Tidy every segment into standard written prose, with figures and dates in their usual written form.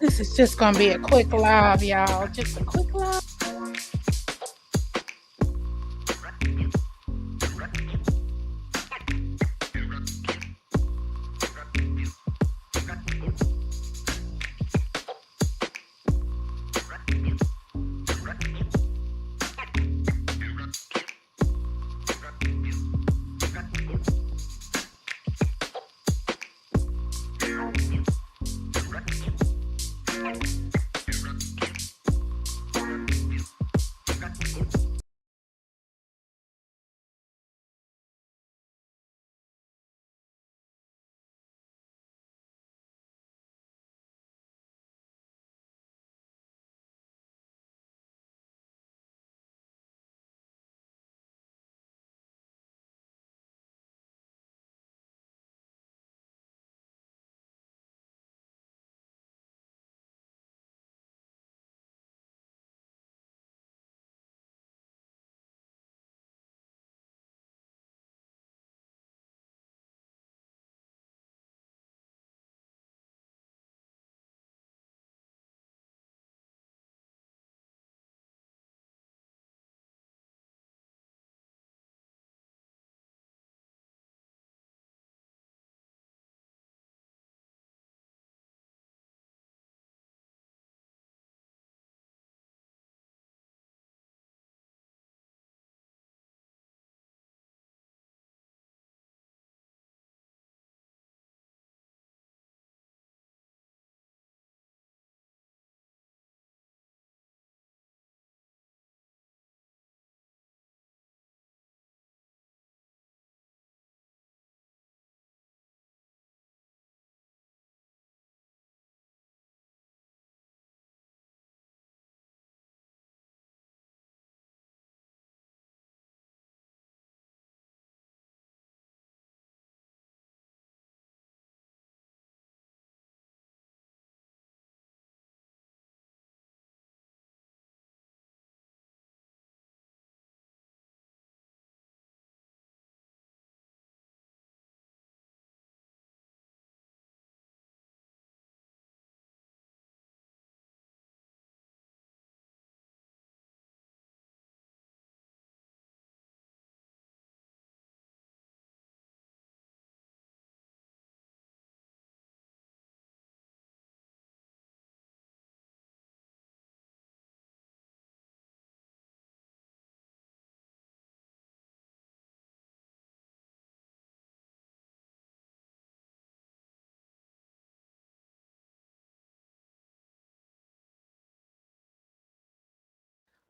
This is just gonna be a quick live, y'all. Just a quick live.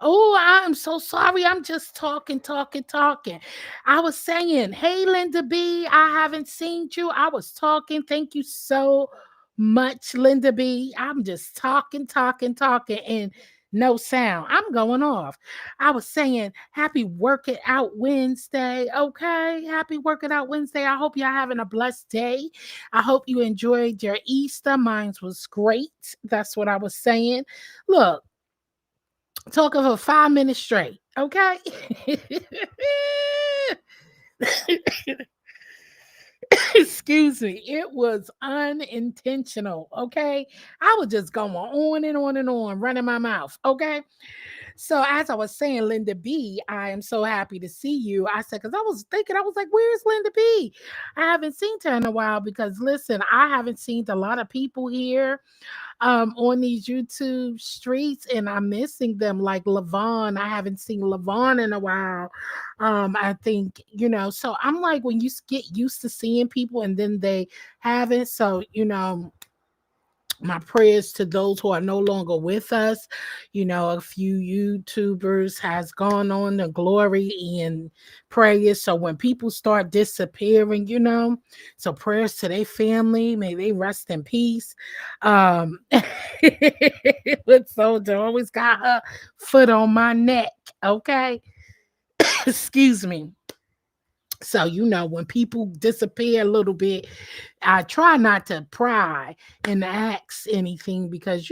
Oh, I'm so sorry. I'm just talking, talking, talking. I was saying, hey, Linda B, I haven't seen you. I was talking. Thank you so much, Linda B. I'm just talking, talking, talking, and no sound. I'm going off. I was saying, happy Work It Out Wednesday. Okay. Happy Work It Out Wednesday. I hope you're having a blessed day. I hope you enjoyed your Easter. Mine was great. That's what I was saying. Look, talking for 5 minutes straight. Okay. Excuse me. It was unintentional. Okay. I was just going on and on and on, running my mouth. Okay. So as I was saying, Linda B, I am so happy to see you. I said, because I was thinking, I was like, where's Linda B? I haven't seen her in a while because listen, I haven't seen a lot of people here on these YouTube streets, and I'm missing them. Like Levon, I haven't seen Levon in a while. I think so I'm like, when you get used to seeing people and then they haven't, so my prayers to those who are no longer with us. A few YouTubers has gone on to glory and prayers. So when people start disappearing, so prayers to their family, may they rest in peace. But Soldier always got her foot on my neck. Okay. Excuse me. So, when people disappear a little bit, I try not to pry and ask anything because,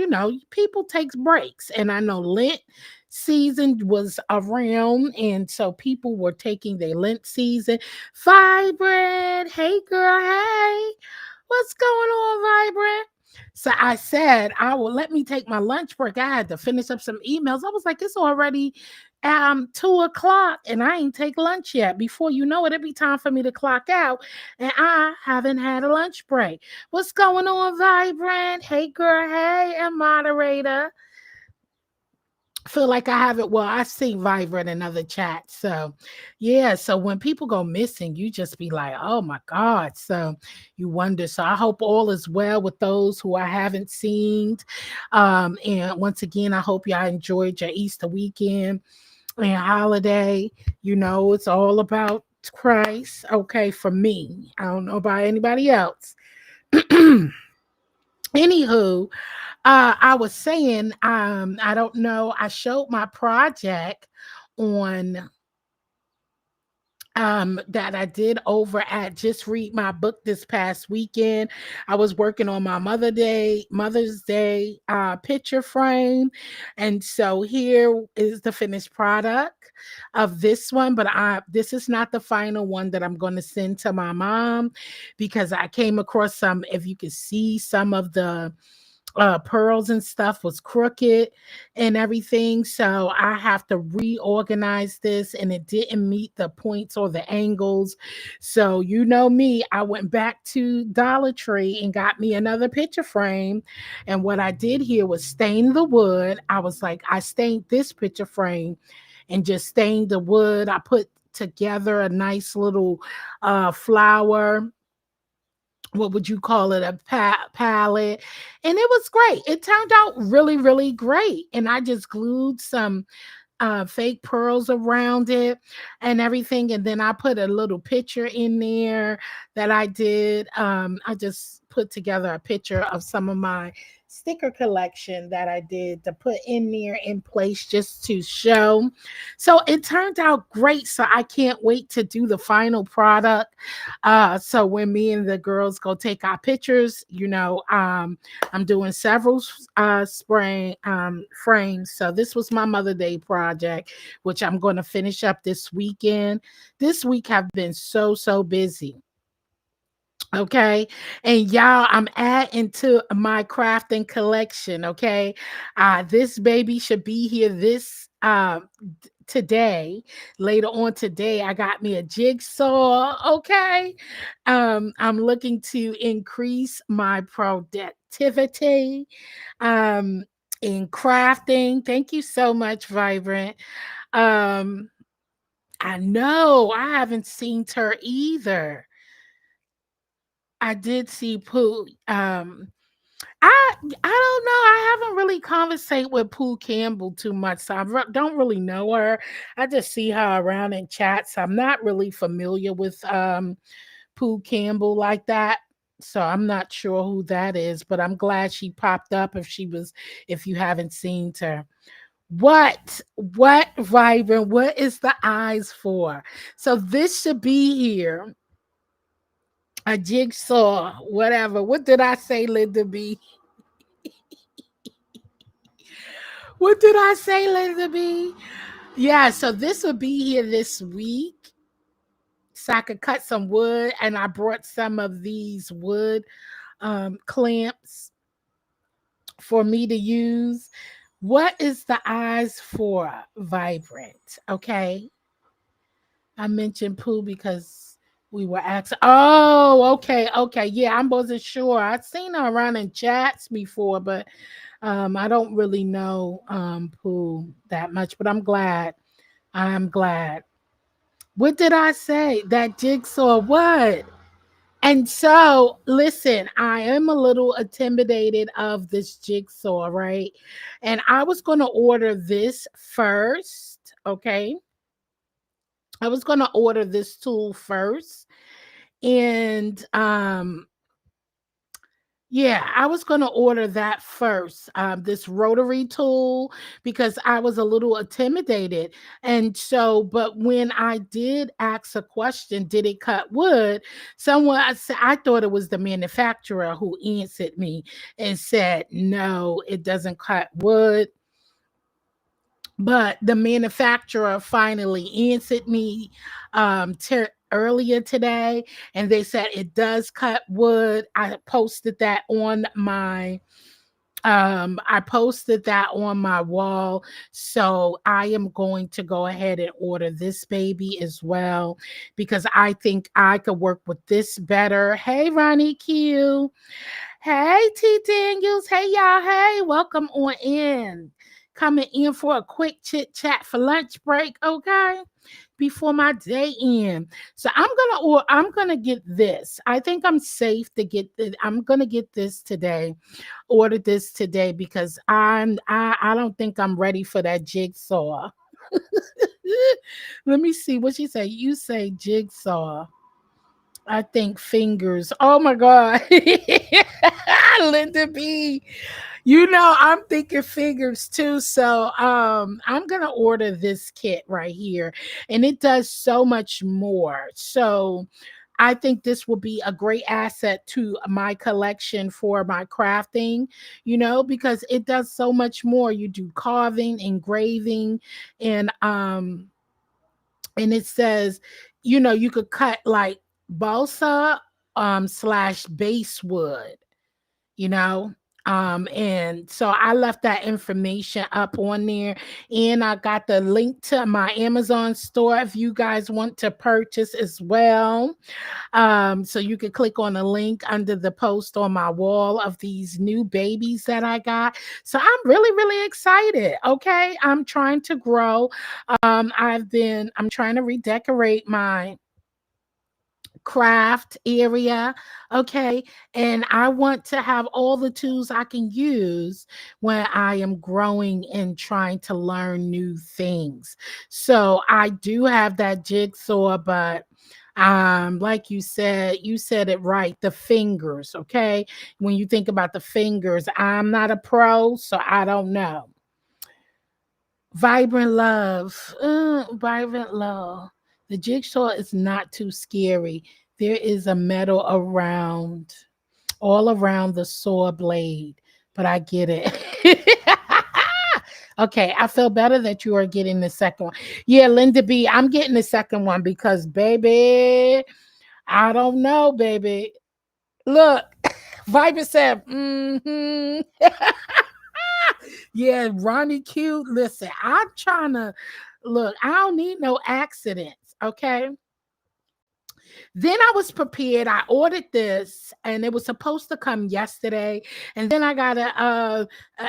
people takes breaks. And I know Lent season was around. And so people were taking their Lent season. Vibrant. Hey, girl. Hey. What's going on, Vibrant? So I said, I will let me take my lunch break. I had to finish up some emails. I was like, it's already 2 o'clock and I ain't take lunch yet. Before you know it, it'd be time for me to clock out. And I haven't had a lunch break. What's going on, Vibrant? Hey girl, hey, and moderator. Feel like I haven't. Well, I see Vibrant in other chats. So, yeah. So when people go missing, you just be like, oh my God. So you wonder. So I hope all is well with those who I haven't seen. And once again, I hope y'all enjoyed your Easter weekend and holiday. It's all about Christ. Okay, for me. I don't know about anybody else. Anywho, I was saying, I don't know. I showed my project on that I did over at Just Read My Book this past weekend. I was working on my Mother's Day picture frame. And so here is the finished product of this one, but this is not the final one that I'm going to send to my mom because I came across some, if you could see some of the pearls and stuff was crooked and everything. So I have to reorganize this and it didn't meet the points or the angles. So you know me, I went back to Dollar Tree and got me another picture frame. And what I did here was stain the wood. I was like, I stained this picture frame and just stained the wood. I put together a nice little flower, what would you call it, a palette, and it was great. It turned out really really great, and I just glued some fake pearls around it and everything. And then I put a little picture in there that I did. I just put together a picture of some of my sticker collection that I did to put in there in place just to show. So it turned out great. So I can't wait to do the final product. So when me and the girls go take our pictures, I'm doing several spring frames. So this was my Mother Day project, which I'm going to finish up this weekend. This week have been so busy. Okay. And y'all, I'm adding to my crafting collection. Okay. This baby should be here this today. Later on today, I got me a jigsaw. Okay. I'm looking to increase my productivity in crafting. Thank you so much, Vibrant. Um, I know I haven't seen her either. I did see Pooh. I don't know. I haven't really conversate with Pooh Campbell too much, so don't really know her. I just see her around in chats. I'm not really familiar with Pooh Campbell like that, so I'm not sure who that is. But I'm glad she popped up. If you haven't seen her. What Vibrant? What is the eyes for? So this should be here a jigsaw, whatever. What did I say, Linda B? What did I say, Linda B? Yeah, so this will be here this week. So I could cut some wood, and I brought some of these wood clamps for me to use. What is the eyes for, Vibrant? Okay. I mentioned Pooh because we were asking. Oh, okay. Yeah, I wasn't sure. I've seen her around in chats before, but I don't really know Pooh that much. But I'm glad. I'm glad. What did I say? That jigsaw, what? And so, listen, I am a little intimidated of this jigsaw, right? And I was going to order this first, okay? I was going to order this tool first. And yeah, I was going to order that first, this rotary tool, because I was a little intimidated. And so, but when I did ask a question, did it cut wood? I thought it was the manufacturer who answered me and said, no, it doesn't cut wood. But the manufacturer finally answered me, earlier today, and they said it does cut wood. I posted that on my wall. So I am going to go ahead and order this baby as well because I think I could work with this better. Hey, Ronnie Q. Hey, T Daniels. Hey, y'all. Hey, welcome on in. Coming in for a quick chit chat for lunch break, okay? Before my day end. So I'm gonna get this. I think I'm safe to get I'm gonna get this today. Order this today because I don't think I'm ready for that jigsaw. Let me see what you say. You say jigsaw. I think fingers. Oh my God. Linda B. You know, I'm thinking fingers too. So I'm gonna order this kit right here. And it does so much more. So I think this will be a great asset to my collection for my crafting, because it does so much more. You do carving, engraving, and it says, you could cut like balsa slash basswood, you know. And so I left that information up on there, and I got the link to my Amazon store if you guys want to purchase as well. So you can click on the link under the post on my wall of these new babies that I got. So I'm really, really excited. Okay. I'm trying to grow. I'm trying to redecorate my craft area, okay, and I want to have all the tools I can use when I am growing and trying to learn new things. So I do have that jigsaw, but like you said it right, the fingers, okay. When you think about the fingers, I'm not a pro, so I don't know. Vibrant love. The jigsaw is not too scary. There is a metal all around the saw blade, but I get it. Okay, I feel better that you are getting the second one. Yeah, Linda B, I'm getting the second one because, baby, I don't know, baby. Look, Viber said, Yeah, Ronnie Q. Listen, I'm trying to look, I don't need no accidents. Okay. Then I was prepared. I ordered this and it was supposed to come yesterday. And then I got a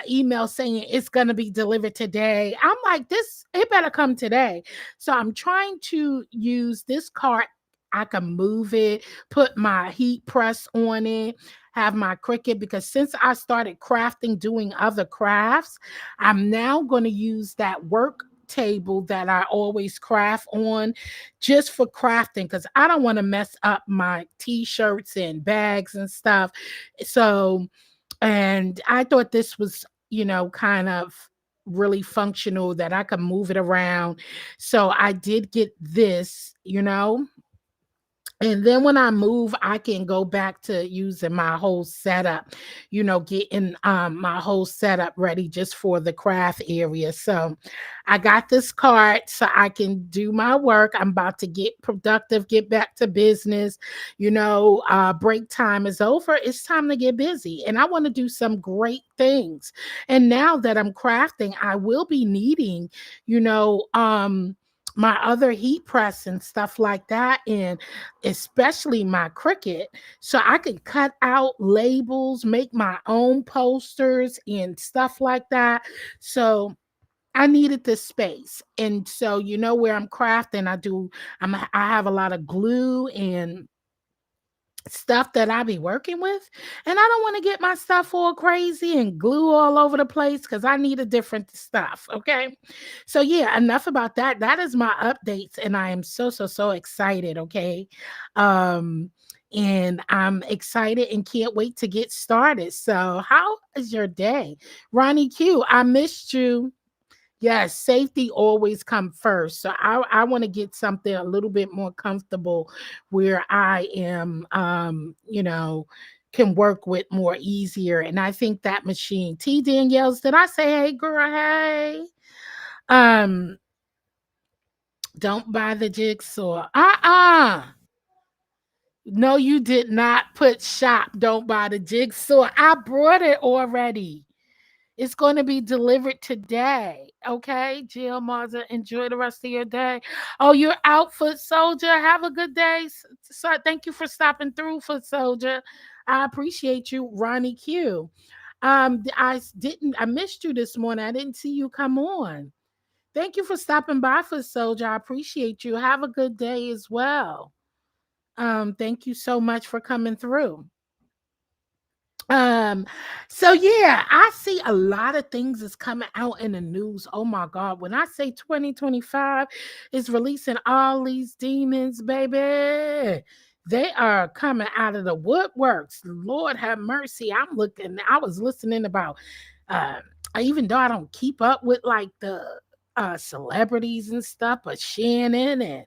email saying it's going to be delivered today. I'm like, it better come today. So I'm trying to use this cart. I can move it, put my heat press on it, have my Cricut, because since I started crafting, doing other crafts, I'm now going to use that work table that I always craft on just for crafting because I don't want to mess up my t-shirts and bags and stuff. So, and I thought this was, kind of really functional that I could move it around. So I did get this. And then when I move, I can go back to using my whole setup, getting my whole setup ready just for the craft area. So I got this card so I can do my work. I'm about to get productive, get back to business. Break time is over. It's time to get busy. And I want to do some great things. And now that I'm crafting, I will be needing, my other heat press and stuff like that, and especially my Cricut, so I could cut out labels, make my own posters and stuff like that. So I needed this space. And so where I'm crafting, I have a lot of glue and stuff that I be working with, and I don't want to get my stuff all crazy and glue all over the place because I need a different stuff. Okay. So yeah, enough about that. That is my updates, and I am so excited. Okay. And I'm excited and can't wait to get started. So how is your day? Ronnie Q, I missed you. Yes, safety always come first. So I want to get something a little bit more comfortable where I am can work with more easier. And I think that machine, T Danielles, did I say hey girl? Hey. Um Don't buy the jigsaw. No, you did not put shop. Don't buy the jigsaw. I brought it already. It's going to be delivered today. Okay, Jill Marza, enjoy the rest of your day. Oh, you're out, Foot Soldier. Have a good day. So thank you for stopping through, Foot Soldier. I appreciate you, Ronnie Q. I missed you this morning. I didn't see you come on. Thank you for stopping by, Foot Soldier. I appreciate you. Have a good day as well. Thank you so much for coming through. Um, so yeah, I see a lot of things is coming out in the news. Oh my God. When I say 2025 is releasing all these demons, baby, they are coming out of the woodworks. Lord have mercy. I was listening about uh even though I don't keep up with like the celebrities and stuff, but Shannon and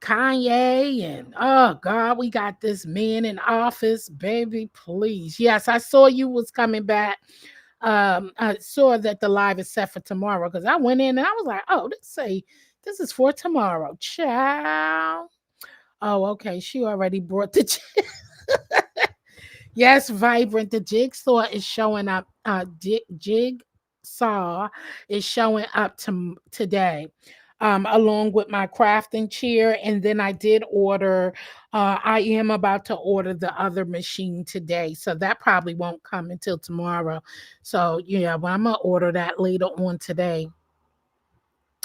Kanye and oh God, we got this man in office, baby. Please. Yes, I saw you was coming back. I saw that the live is set for tomorrow because I went in and I was like, oh, this is for tomorrow. Ciao. Oh, okay. She already brought the Yes, Vibrant. The jigsaw is showing up. Jigsaw is showing up today, along with my crafting chair. And then I did order. I am about to order the other machine today, so that probably won't come until tomorrow. So yeah, but I'm gonna order that later on today.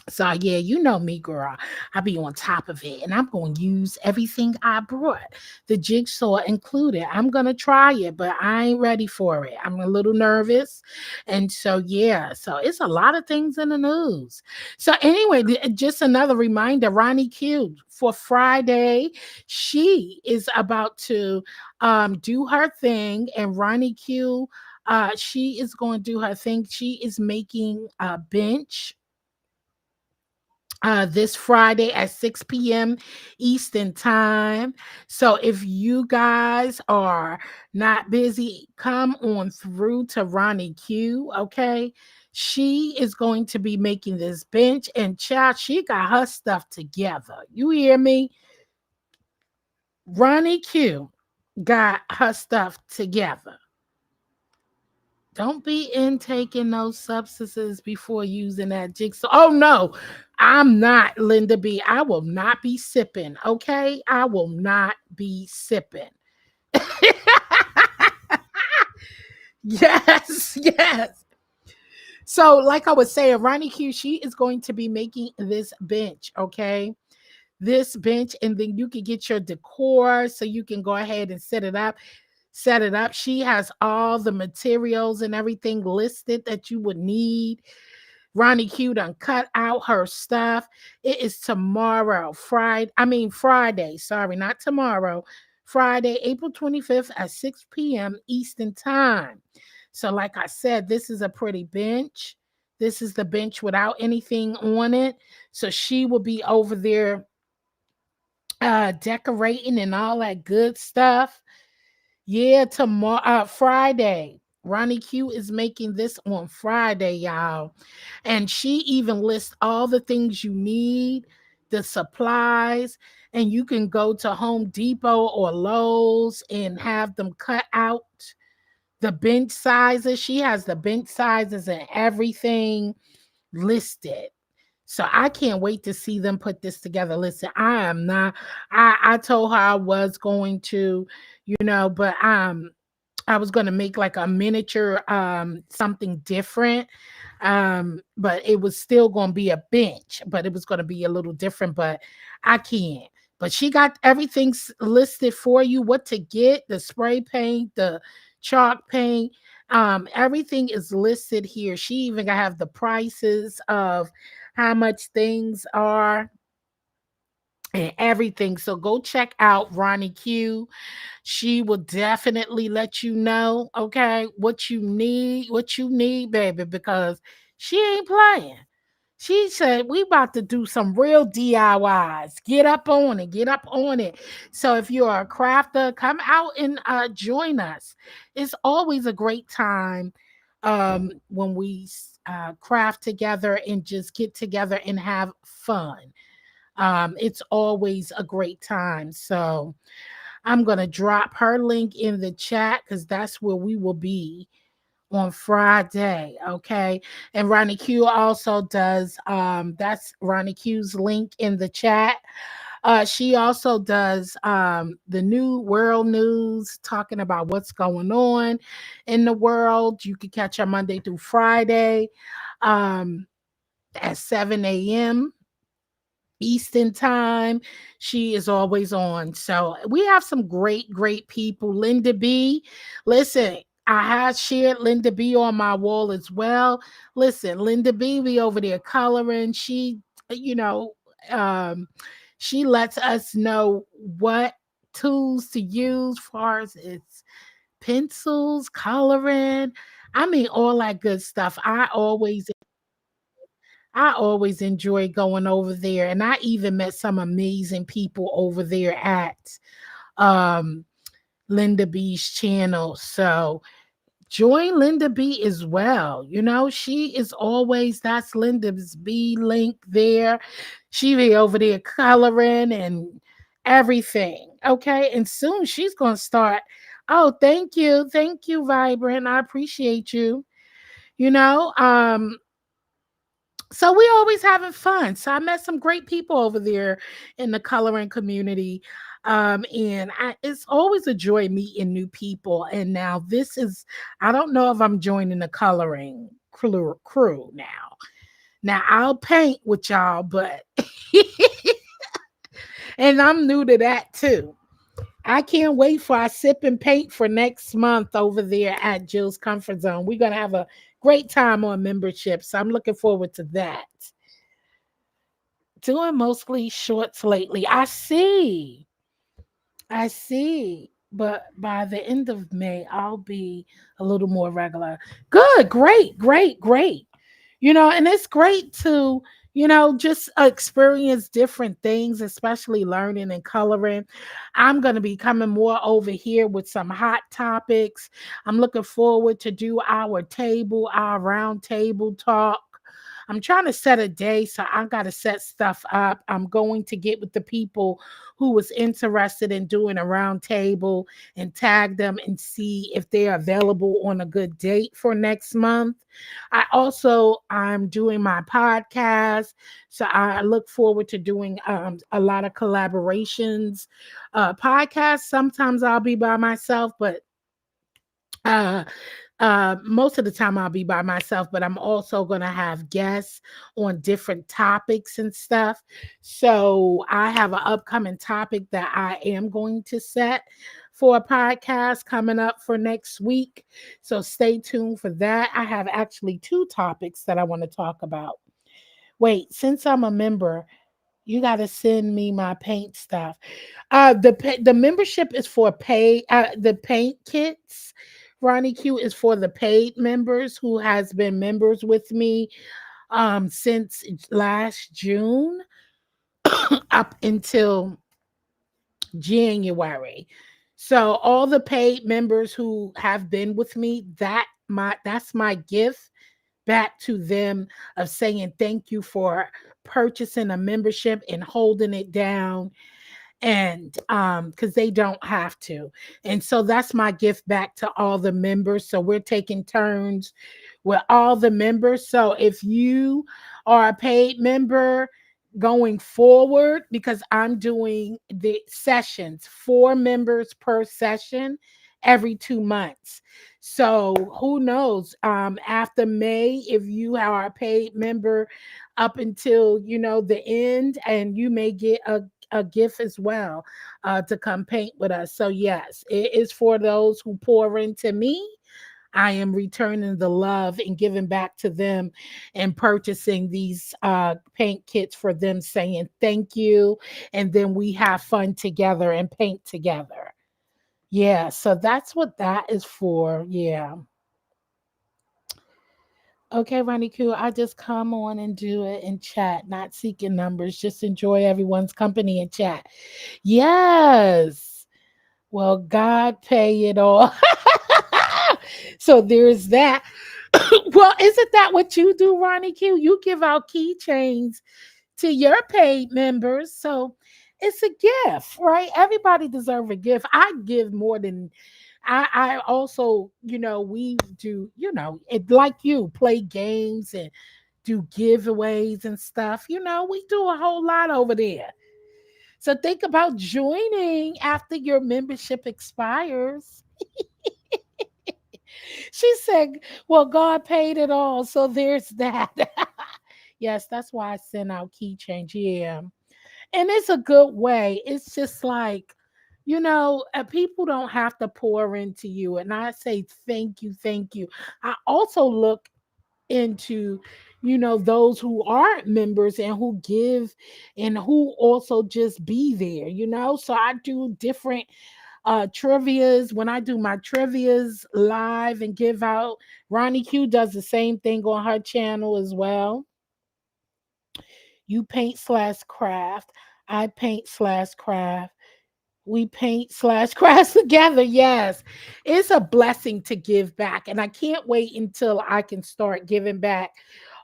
So yeah, you know me, girl. I be on top of it, and I'm going to use everything I brought, the jigsaw included. I'm gonna try it, but I ain't ready for it. I'm a little nervous, and so yeah, so it's a lot of things in the news. So anyway, just another reminder: Ronnie Q for Friday, she is about to do her thing, and Ronnie Q. She is going to do her thing. She is making a bench this Friday at 6 p.m. Eastern Time. So if you guys are not busy, come on through to Ronnie Q. Okay. She is going to be making this bench, and child, she got her stuff together. You hear me? Ronnie Q got her stuff together. Don't be intaking those substances before using that jigsaw. Oh no, I'm not Linda B. I will not be sipping. Okay, I will not be sipping. Yes, yes. So, like I was saying, Ronnie Q, she is going to be making this bench. Okay, this bench, and then you can get your decor so you can go ahead and set it up. She has all the materials and everything listed that you would need. Ronnie Q done cut out her stuff. It is tomorrow, Friday. Sorry, not tomorrow. Friday, April 25th at 6 p.m. Eastern Time. So, like I said, this is a pretty bench. This is the bench without anything on it. So she will be over there decorating and all that good stuff. Yeah, tomorrow, Friday. Ronnie Q is making this on Friday, y'all. And she even lists all the things you need, the supplies, and you can go to Home Depot or Lowe's and have them cut out the bench sizes. She has the bench sizes and everything listed. So I can't wait to see them put this together. Listen, I am not I told her I was going to, but I was going to make like a miniature something different. But it was still going to be a bench, but it was going to be a little different, but I can't. But she got everything listed for you, what to get, the spray paint, the chalk paint, everything is listed here. She even got have the prices of how much things are and everything. So go check out Ronnie Q. She will definitely let you know, okay, what you need, baby, because she ain't playing. She said, we about to do some real DIYs. Get up on it. Get up on it. So if you're a crafter, come out and join us. It's always a great time when we craft together and just get together and have fun. It's always a great time. So I'm going to drop her link in the chat because that's where we will be on Friday. Okay. And Ronnie Q also does, that's Ronnie Q's link in the chat. She also does the new world news, talking about what's going on in the world. You can catch her Monday through Friday um, at 7 a.m. Eastern time. She is always on. So we have some great, great people. Linda B. Listen, I had shared Linda B on my wall as well. Listen, Linda B be over there coloring. She, you know, um, she lets us know what tools to use far as its pencils, coloring. I mean, all that good stuff. I always enjoy going over there, and I even met some amazing people over there at um, Linda B's channel. So join Linda B as well. You know, she is always, that's Linda's B link there. She be over there coloring and everything. Okay, and soon she's gonna start. Oh, thank you, Vibrant. I appreciate you. You know, so we always having fun. So I met some great people over there in the coloring community. It's always a joy meeting new people. And now this is, I don't know if I'm joining the coloring crew now. Now I'll paint with y'all, but and I'm new to that too. I can't wait for our sip and paint for next month over there at Jill's Comfort Zone. We're gonna have a great time on membership. So I'm looking forward to that. Doing mostly shorts lately. I see. I see. But by the end of May, I'll be a little more regular. Good, great, great, great. You know, and it's great to, just experience different things, especially learning and coloring. I'm going to be coming more over here with some hot topics. I'm looking forward to do our round table talk. I'm trying to set a day, so I got to set stuff up. I'm going to get with the people who was interested in doing a round table and tag them and see if they're available on a good date for next month. I'm doing my podcast, so I look forward to doing a lot of collaborations. Podcasts. Sometimes I'll be by myself, but uh most of the time I'll be by myself, but I'm also going to have guests on different topics and stuff. So I have an upcoming topic that I am going to set for a podcast coming up for next week. So stay tuned for that. I have actually two topics that I want to talk about. Wait, since I'm a member, you got to send me my paint stuff. The membership is for pay. The paint kits, Ronnie Q, is for the paid members who has been members with me since last June up until January. So all the paid members who have been with me, that's my gift back to them of saying thank you for purchasing a membership and holding it down, and because they don't have to. And so that's my gift back to all the members. So we're taking turns with all the members. So if you are a paid member going forward, because I'm doing the sessions, 4 members per session every 2 months. So who knows? After May, if you are a paid member up until the end, and you may get a gift as well to come paint with us. So yes, it is for those who pour into me. I am returning the love and giving back to them and purchasing these paint kits for them, saying thank you. And then we have fun together and paint together. Yeah, so that's what that is for. Yeah. Okay, Ronnie Q, I just come on and do it and chat, not seeking numbers, just enjoy everyone's company and chat. Yes. Well, God pay it all. So there's that. Well, isn't that what you do, Ronnie Q? You give out keychains to your paid members. So it's a gift, right? Everybody deserves a gift. I give more than I also, we do, it like you play games and do giveaways and stuff. We do a whole lot over there. So think about joining after your membership expires. She said, well, God paid it all. So there's that. Yes, that's why I send out key change. Yeah. And it's a good way. It's just like, people don't have to pour into you. And I say, thank you, thank you. I also look into those who aren't members and who give and who also just be there, so I do different trivias. When I do my trivias live and give out, Ronnie Q does the same thing on her channel as well. You paint slash craft, I paint slash craft, we paint slash craft together. Yes, it's a blessing to give back, and I can't wait until I can start giving back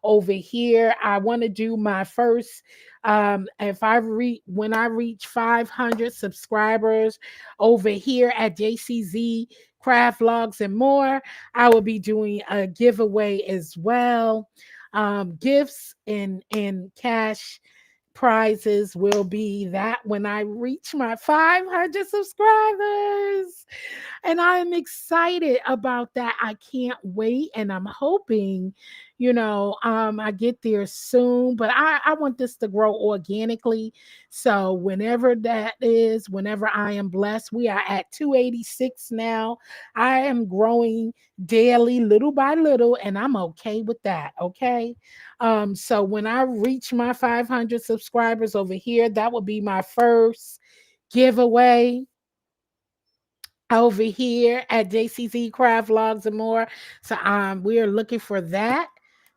over here. I want to do my first. If I when I reach 500 subscribers over here at JCZ Craft Vlogs and more, I will be doing a giveaway as well. Gifts and cash prizes will be that when I reach my 500 subscribers. And I'm excited about that. I can't wait. And I'm hoping, I get there soon. But I want this to grow organically. So whenever that is, whenever I am blessed, we are at 286 now. I am growing daily, little by little, and I'm okay with that. Okay. So when I reach my 500 subscribers over here, that will be my first giveaway over here at JCZ Craft Vlogs and more. So we are looking for that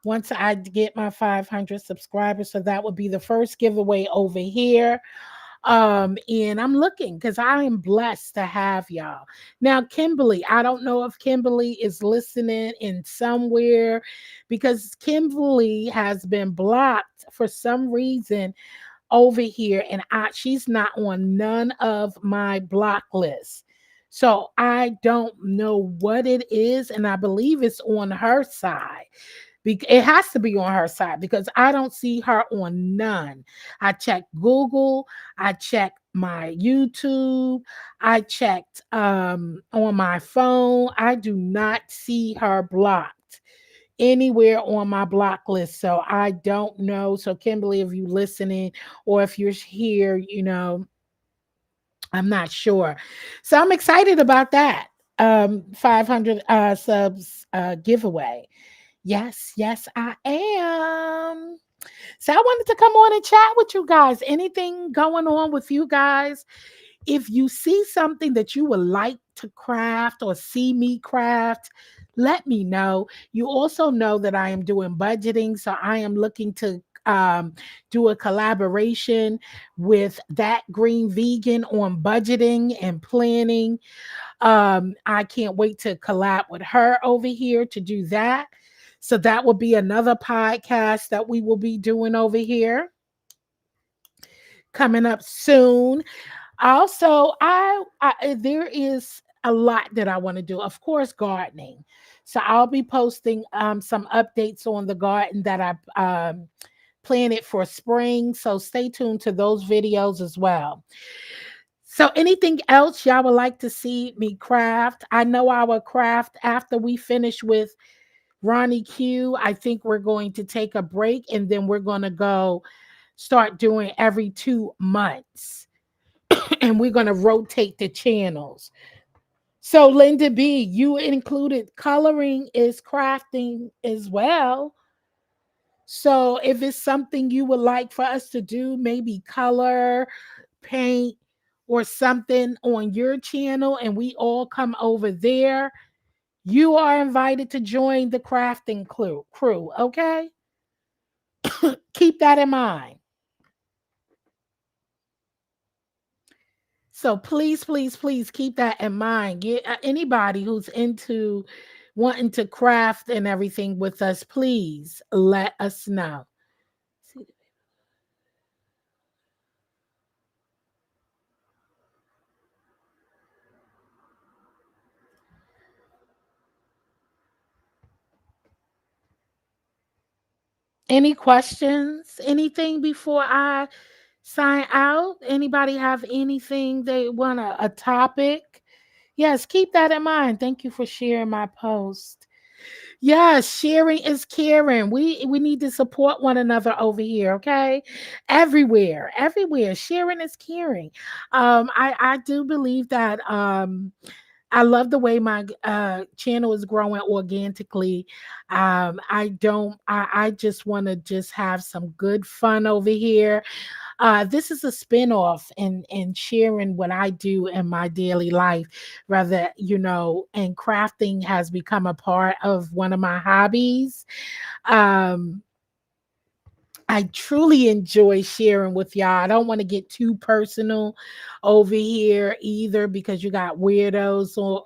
once I get my 500 subscribers. So that would be the first giveaway over here. And I'm looking because I am blessed to have y'all. Now, Kimberly, I don't know if Kimberly is listening in somewhere because Kimberly has been blocked for some reason over here, and she's not on none of my block lists. So I don't know what it is, and I believe it's on her side. It has to be on her side because I don't see her on none. I checked Google, I checked my YouTube, I checked on my phone. I do not see her blocked anywhere on my block list. So I don't know. So Kimberly, if you listening or if you're here, I'm not sure. So I'm excited about that. 500 subs giveaway. Yes, yes, I am. So I wanted to come on and chat with you guys. Anything going on with you guys? If you see something that you would like to craft or see me craft, let me know. You also know that I am doing budgeting, so I am looking to do a collaboration with that green vegan on budgeting and planning. I can't wait to collab with her over here to do that. So that will be another podcast that we will be doing over here coming up soon. Also, I there is a lot that I want to do. Of course, gardening. So I'll be posting some updates on the garden that I planted for spring. So stay tuned to those videos as well. So anything else y'all would like to see me craft? I know I will craft after we finish with Ronnie Q. I think we're going to take a break and then we're going to go start doing every 2 months. And we're going to rotate the channels. So, Linda B, you included coloring is crafting as well. So, if it's something you would like for us to do, maybe color, paint, or something on your channel, and we all come over there, you are invited to join the crafting crew. Okay? Keep that in mind. So please, please, please keep that in mind. Anybody who's into wanting to craft and everything with us, please let us know. Any questions? Anything before I sign out? Anybody have anything they want a topic? Yes, keep that in mind. Thank you for sharing my post. Yes, sharing is caring. We need to support one another over here, okay? Everywhere, everywhere. Sharing is caring. I do believe that I love the way my channel is growing organically. I just want to just have some good fun over here. This is a spinoff and sharing what I do in my daily life, rather, and crafting has become a part of one of my hobbies. Um, I truly enjoy sharing with y'all. I don't want to get too personal over here either because you got weirdos or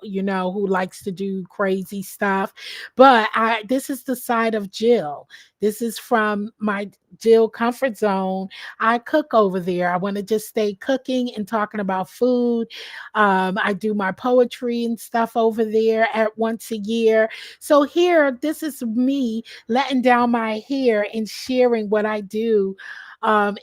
who likes to do crazy stuff. But I this is the side of Jill. This is from my Jill comfort zone. I cook over there. I want to just stay cooking and talking about food. I do my poetry and stuff over there at once a year. So here, this is me letting down my hair and sharing what I do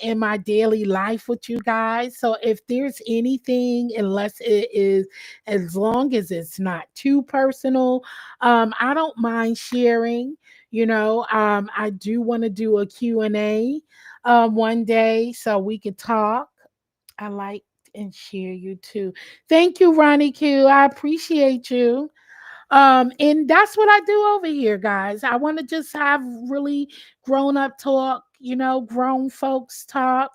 in my daily life with you guys. So if there's anything, unless it is, as long as it's not too personal, I don't mind sharing. I do want to do a Q&A one day so we could talk. I like and share you too. Thank you, Ronnie Q. I appreciate you. And that's what I do over here, guys. I want to just have really grown up talk, grown folks talk.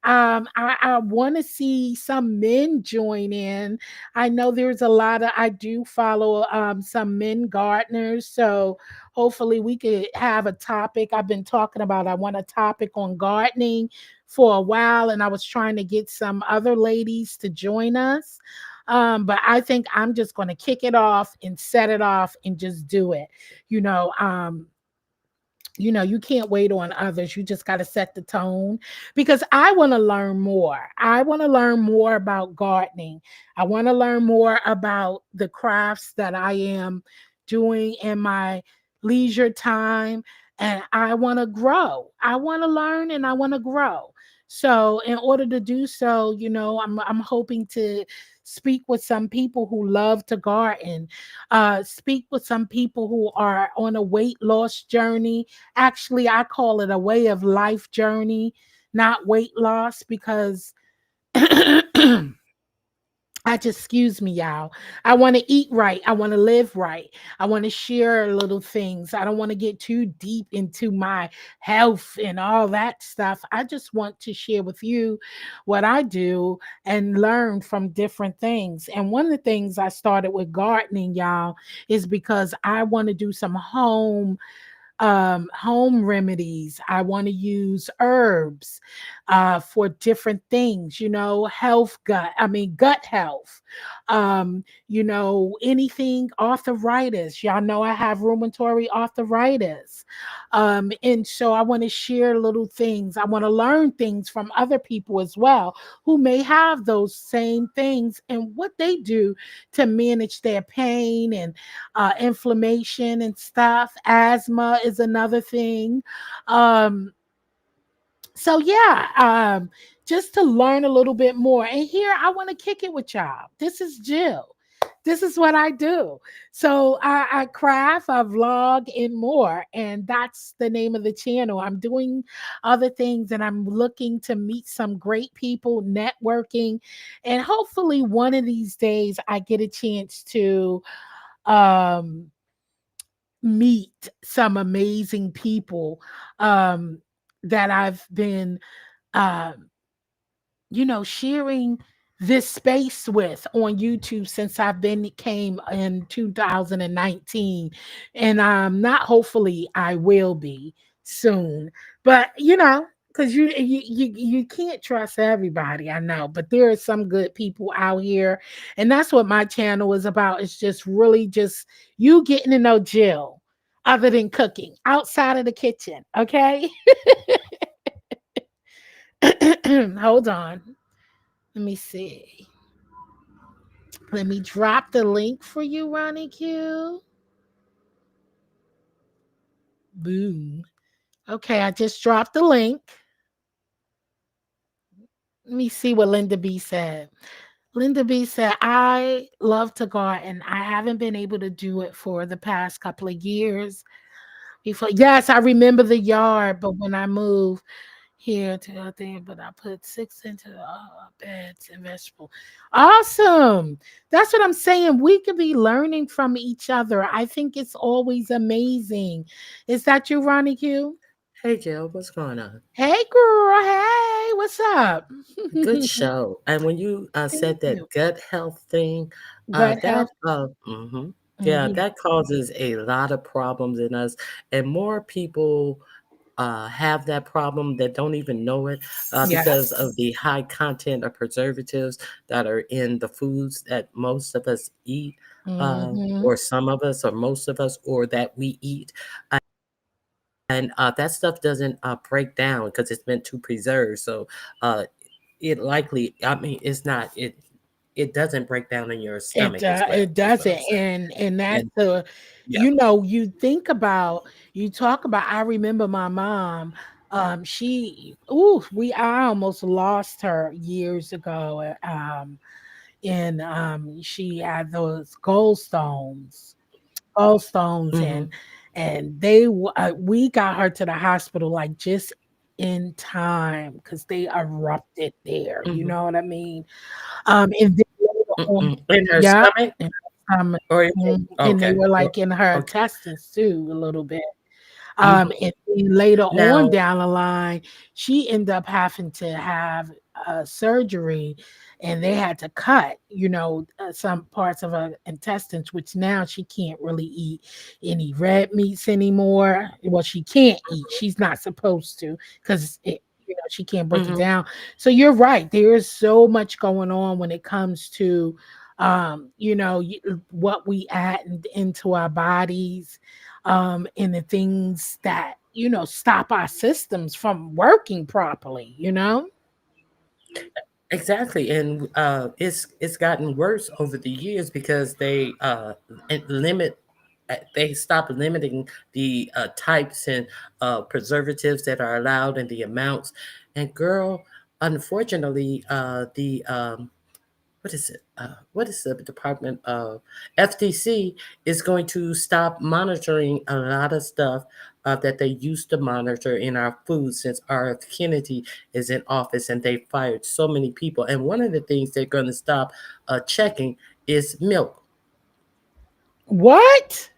I want to see some men join in. I know there's a lot of, I do follow some men gardeners. So hopefully we could have a topic. I've been talking about, I want a topic on gardening for a while, and I was trying to get some other ladies to join us. But I think I'm just going to kick it off and set it off and just do it. You know, um, you can't wait on others. You just got to set the tone because I want to learn more. I want to learn more about gardening. I want to learn more about the crafts that I am doing in my leisure time. And I want to grow. I want to learn and I want to grow. So, in order to do so, I'm hoping to speak with some people who love to garden, speak with some people who are on a weight loss journey. Actually, I call it a way of life journey, not weight loss, because I just, excuse me, y'all. I want to eat right. I want to live right. I want to share little things. I don't want to get too deep into my health and all that stuff. I just want to share with you what I do and learn from different things. And one of the things I started with gardening, y'all, is because I want to do some home remedies. I want to use herbs for different things, health, gut health, anything arthritis. Y'all know I have rheumatoid arthritis. And so I want to share little things. I want to learn things from other people as well who may have those same things and what they do to manage their pain and inflammation and stuff. Asthma is another thing. Um, so yeah, just to learn a little bit more. And here I want to kick it with y'all. This is Jill. This is what I do. So I craft, I vlog, and more. And that's the name of the channel. I'm doing other things and I'm looking to meet some great people, networking. And hopefully one of these days I get a chance to um meet some amazing people um that I've been um sharing this space with on YouTube since I've been came in 2019, and not hopefully I will be soon, but because you can't trust everybody, I know, but there are some good people out here, and that's what my channel is about. It's just really just you getting to know Jill, other than cooking outside of the kitchen. Okay. Hold on. Let me see. Let me drop the link for you, Ronnie Q. Boom. Okay, I just dropped the link. Let me see what Linda B said. Linda B said, I love to garden. I haven't been able to do it for the past couple of years. Before, yes, I remember the yard, but when I moved here to the thing, but I put six into beds and vegetable. Awesome. That's what I'm saying. We could be learning from each other. I think it's always amazing. Is that you, Ronnie Q? Hey Jill, what's going on? Hey, girl. Hey, what's up? Good show. And when you Thank said that you. gut health thing, Gut that health. yeah, Mhm. that causes a lot of problems in us, and more people have that problem that don't even know it because Yes. of the high content of preservatives that are in the foods that most of us eat, Hmm. or some of us, or most of us, or that we eat. And that stuff doesn't break down because it's meant to preserve. So uh, it likely, I mean, it's not it. It doesn't break down in your stomach as well. It Is what doesn't, I'm saying. and that's And the, yeah. you think about, you talk about. I remember my mom. She, ooh, I almost lost her years ago. And she had those gallstones, Hmm. and we got her to the hospital like just in time because they erupted there. You Hmm. know what I mean? And then later on, In her yeah, stomach, and or in and they okay, were like in her okay. intestines too a little bit. Hmm. And then later on Now, down the line, she ended up having to have surgery, and they had to cut, some parts of her intestines, which now she can't really eat any red meats anymore. Well, she can't eat. She's not supposed to because she can't break it hmm down. So you're right. There is so much going on when it comes to what we add into our bodies, and the things that stop our systems from working properly. exactly, and it's gotten worse over the years because they stop limiting the types and preservatives that are allowed and the amounts. And girl, unfortunately, the what is the Department of FTC is going to stop monitoring a lot of stuff that they used to monitor in our food since RF Kennedy is in office and they fired so many people. And one of the things they're going to stop checking is milk. What?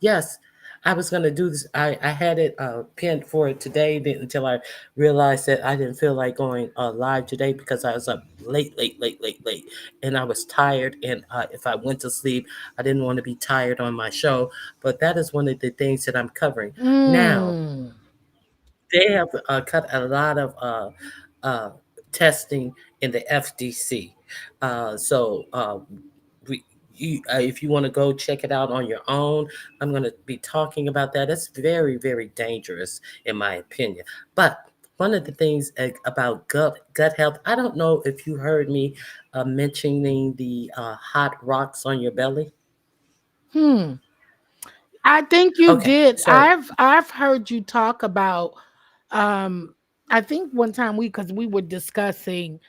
Yes, I was going to do this. I had it pinned for it today until I realized that I didn't feel like going live today because I was up late, late, late, late, late. And I was tired. And if I went to sleep, I didn't want to be tired on my show. But that is one of the things that I'm covering. Now, Mm. they have cut a lot of uh, testing in the FDC. So we, if you want to go check it out on your own, I'm going to be talking about that. That's very, very dangerous, in my opinion. But one of the things about gut health, I don't know if you heard me mentioning the hot rocks on your belly. Hmm. I think you Okay, did. so I've heard you talk about, um I think one time because we were discussing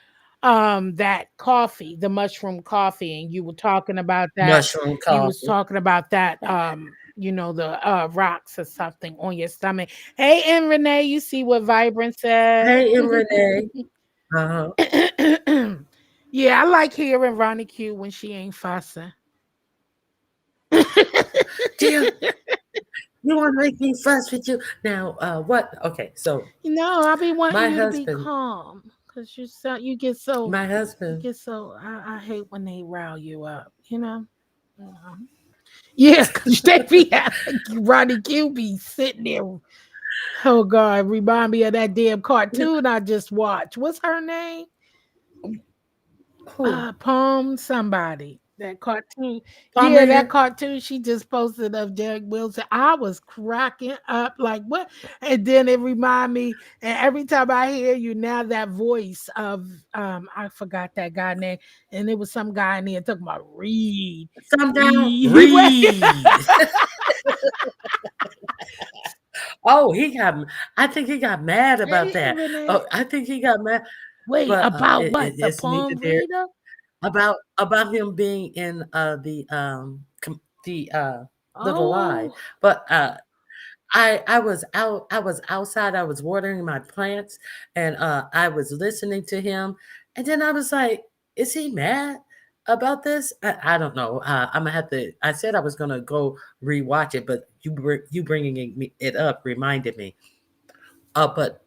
that coffee, the mushroom coffee, and you were talking about that. mushroom You was coffee. talking about that, the rocks or something on your stomach. Hey, and Renee, you see what Vibrant said? Hey, and Renee. Uh-huh. Yeah, I like hearing Ronnie Q when she ain't fussing. Dear, you want to make me fuss with you now? What? Okay, so I be wanting my you to be husband, calm because my you husband. get so. I hate when they rile you up. You know? Yeah, because they be having Ronnie Q be sitting there. Oh God, remind me of that damn cartoon I just watched. What's her name? Who? Poem somebody. That cartoon. Yeah, that Palmina. cartoon she just posted of Derek Wilson. I was cracking up like what? And then it remind me, and every time I hear you now, that voice of I forgot that guy name, and it was some guy in there talking about read. Come down, Read. read. Oh, I think he got mad about Hey, that. Renee. Oh, I think he got mad, Wait, but, about what? The it's neither palm there reader? about him being in, the garage, Oh, but, I was outside, I was watering my plants, and, I was listening to him, and then I was like, "Is he mad about this?" I don't know, Imma have to I said I was gonna go rewatch it, but you bringing it up reminded me. But,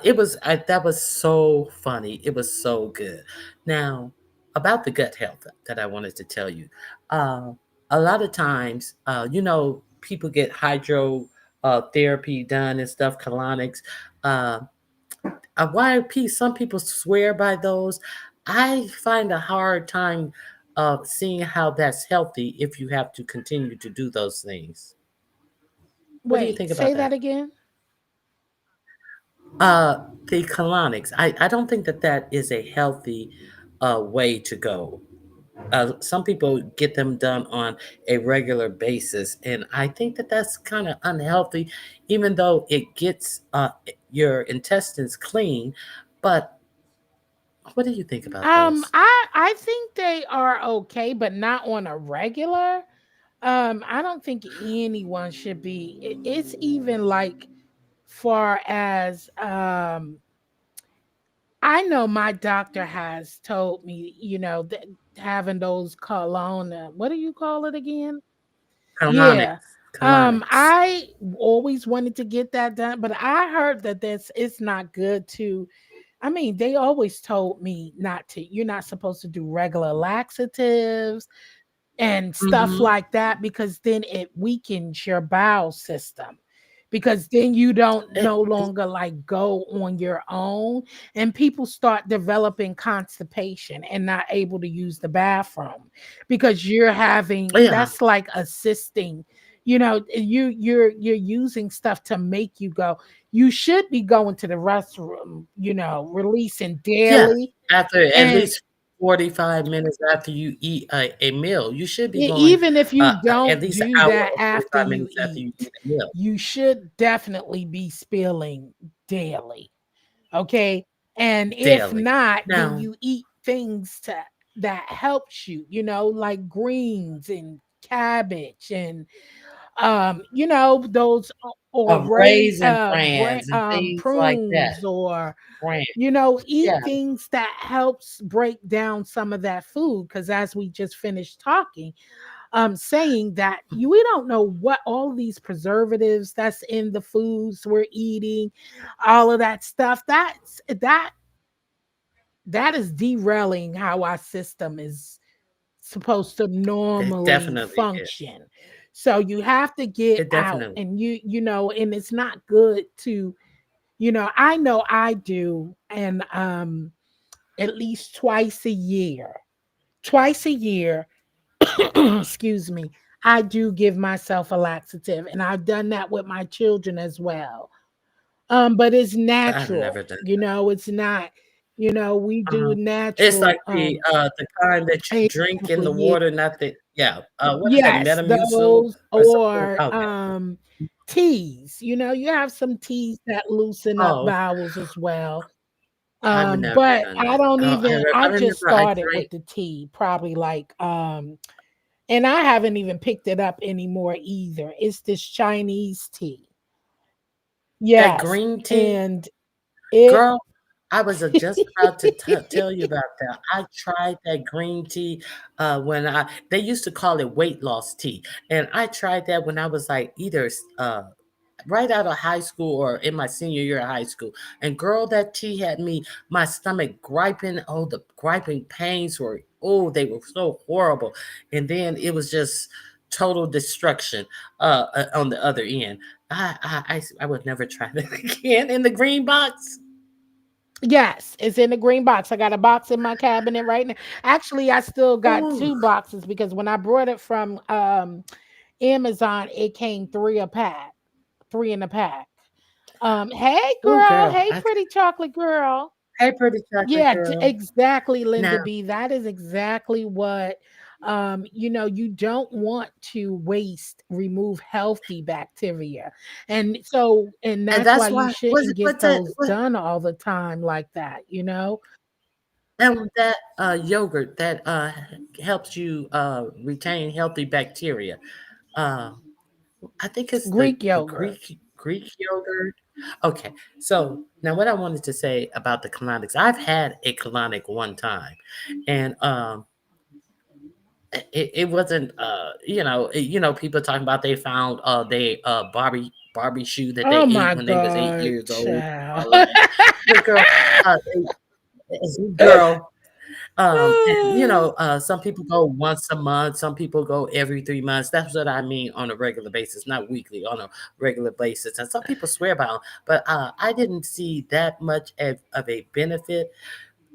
it was that was so funny, it was so good. Now, about the gut health that I wanted to tell you, uh, a lot of times, people get therapy done and stuff, colonics. Uh, some people swear by those. I find a hard time seeing how that's healthy if you have to continue to do those things. What do you wait, think about say that that? again. Uh, the colonics. I don't think that that is a healthy way to go. Some people get them done on a regular basis, and I think that that's kind of unhealthy, even though it gets your intestines clean. But what do you think about those? I think they are okay, but not on a regular. I don't think anyone should be. It's even like far as I know my doctor has told me, that having those colon, what do you call it again? Yeah. Colonics. Colonics. I always wanted to get that done, but I heard that it's not good to. I mean, they always told me not to. You're not supposed to do regular laxatives and stuff Mm-hmm. like that because then it weakens your bowel system, because then you don't It, no longer like go on your own, and people start developing constipation and not able to use the bathroom because you're having yeah. that's like assisting, you're using stuff to make you go. You should be going to the restroom, releasing Yes. daily. After at And least 45 minutes after you eat a meal, you should be going Even if you at don't least an do hour that or after 45 you minutes after you eat, eat a meal. you should definitely be spilling daily. Okay. And if Daily. not, then Now, you eat things that helps you, like greens and cabbage and those or raisin brans and things like that. prunes, or Bran. eat Yeah, things that helps break down some of that food, because as we just finished talking, saying that we don't know what all these preservatives that's in the foods we're eating, all of that stuff. That is derailing how our system is supposed to it normally definitely is. function. So you have to get It out, definitely and and it's not good to, I know I do, and at least twice a year. Twice a year, excuse me, I do give myself a laxative, and I've done that with my children as well. But it's I've natural, never done it's not, we do uh It's like natural the kind that you drink in exactly, the yeah. water, not the yeah, what is that, Yes, Metamucil those or something? or Okay. teas. You have some teas that loosen up Oh, bowels as well. I've never But done I that. don't even I I just remember I started drank with the tea probably like and I haven't even picked it up anymore either. It's this Chinese tea. that Yes. green tea. And it Girl, I was just about to tell you about that. I tried that green tea when they used to call it weight loss tea, and I tried that when I was like either right out of high school or in my senior year of high school. And girl, that tea had my stomach griping. Oh, the griping pains were they were so horrible. And then it was just total destruction on the other end. I would never try that again in the green box. Yes, it's in the green box. I got a box in my cabinet right now. Actually, I still got Oh, two boxes because when I brought it from Amazon, it came three in a pack. Hey oh, girl, girl. hey pretty chocolate girl. Hey, pretty chocolate Yeah, girl. exactly, Linda Now, B. That is exactly what. You don't want to remove healthy bacteria. And so, and And that's why that's you why was shouldn't it get what that those what done all the time like that. and that yogurt that helps you retain healthy bacteria. Uh, I think it's Greek the yogurt. Greek yogurt. Okay, so now what I wanted to say about the colonics, I've had a colonic one time, and it wasn't people talking about they found they Barbie shoe that they Oh my ate when they was eight God, years old, child. all of that. But girl, uh, girl, and some people go once a month, some people go every 3 months. That's what I mean on a regular basis, not weekly, on a regular basis. And some people swear by them, but I didn't see that much of a benefit.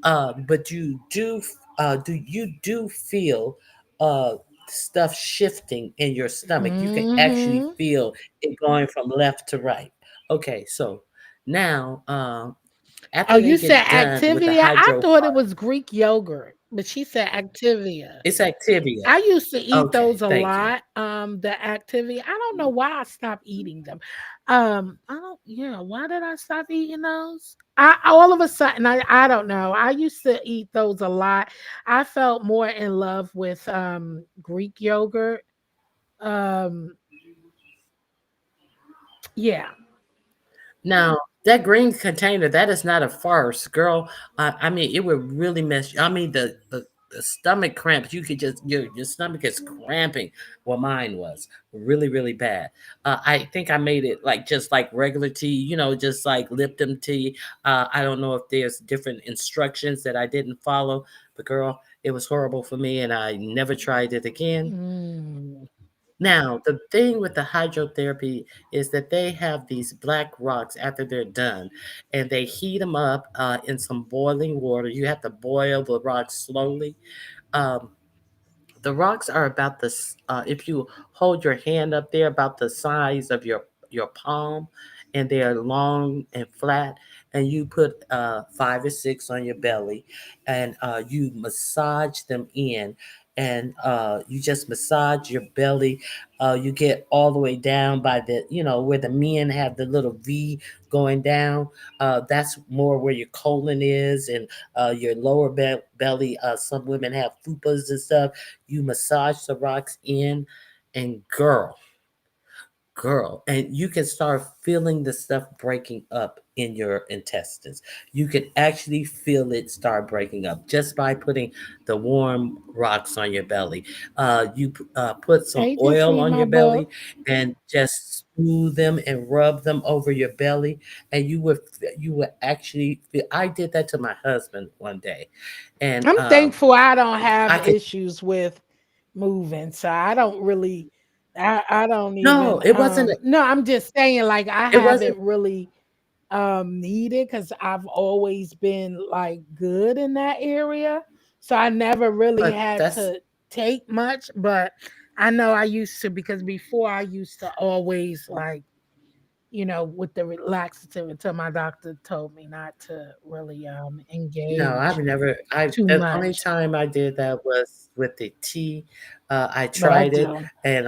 But you do feel uh stuff shifting in your stomach. You can actually Hmm. feel it going from left to right. Okay, so now Oh, after they you said get done with the Activia? I hydro thought it part, was Greek yogurt, but she said Activia. it's Activia. I used to eat Okay, those a thank you. lot. The Activia. I don't know why I stopped eating them. I don't. Yeah, why did I stop eating those? I all of a sudden I don't know. I used to eat those a lot. I felt more in love with Greek yogurt. Um, yeah. Now, that green container, that is not a farce, girl. I mean, it would really mess you. I mean, the stomach cramps, you could just, your stomach is cramping. Well, mine was really, really bad. I think I made it like just like regular tea, just like Lipton tea. I don't know if there's different instructions that I didn't follow, but girl, it was horrible for me and I never tried it again. Mm. Now, the thing with the hydrotherapy is that they have these black rocks after they're done, and they heat them up in some boiling water. You have to boil the rocks slowly. Um, the rocks are about this. If you hold your hand up there, about the size of your palm, and they are long and flat. And you put 5 or 6 on your belly, and you massage them in, and you just massage your belly. You get all the way down by the where the men have the little V going down. That's more where your colon is, and your lower belly. Some women have fupas and stuff. You massage the rocks in, and girl, and you can start feeling the stuff breaking up in your intestines. You can actually feel it start breaking up just by putting the warm rocks on your belly. You put some Hey, just oil read on my your belly book. and just smooth them and rub them over your belly, and you would actually feel. I did that to my husband one day, and I'm thankful I don't have I could. issues with moving, so I don't really. I don't No, even. it wasn't. No, I'm just saying, like, I It wasn't. haven't really needed because I've always been like good in that area, so I never really But had that's to take much. But I know I used to, because before I used to always like, with the laxative, until my doctor told me not to really No, I've engage never. I too The only much. time I did that was with the tea. I But I tried it, do. and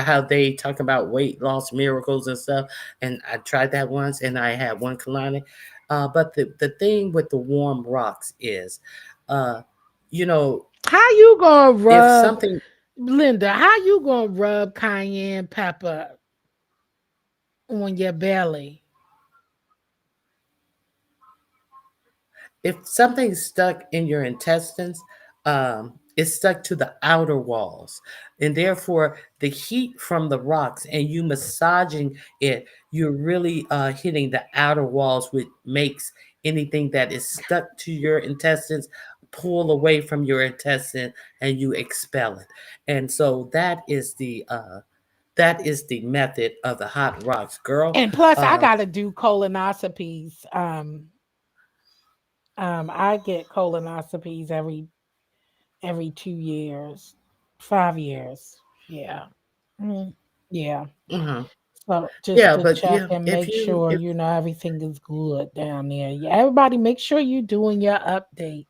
how they talk about weight loss miracles and stuff, and I tried that once, and I had one colonic. But the thing with the warm rocks is, uh, you know, How you gonna if rub, something Linda? How you gonna rub cayenne pepper on your belly? if something's stuck in your intestines, it's stuck to the outer walls, and therefore the heat from the rocks and you massaging it, you're really hitting the outer walls, which makes anything that is stuck to your intestines pull away from your intestine, and you expel it. And so that is the method of the hot rocks, girl. And plus, I Uh, gotta do colonoscopies. I get colonoscopies every 2 years, 5 years. Yeah. Mm, yeah. mhm. So just Yeah, to but check yeah, and if make you sure if everything is good down there. Yeah, everybody, make sure you're doing your updates.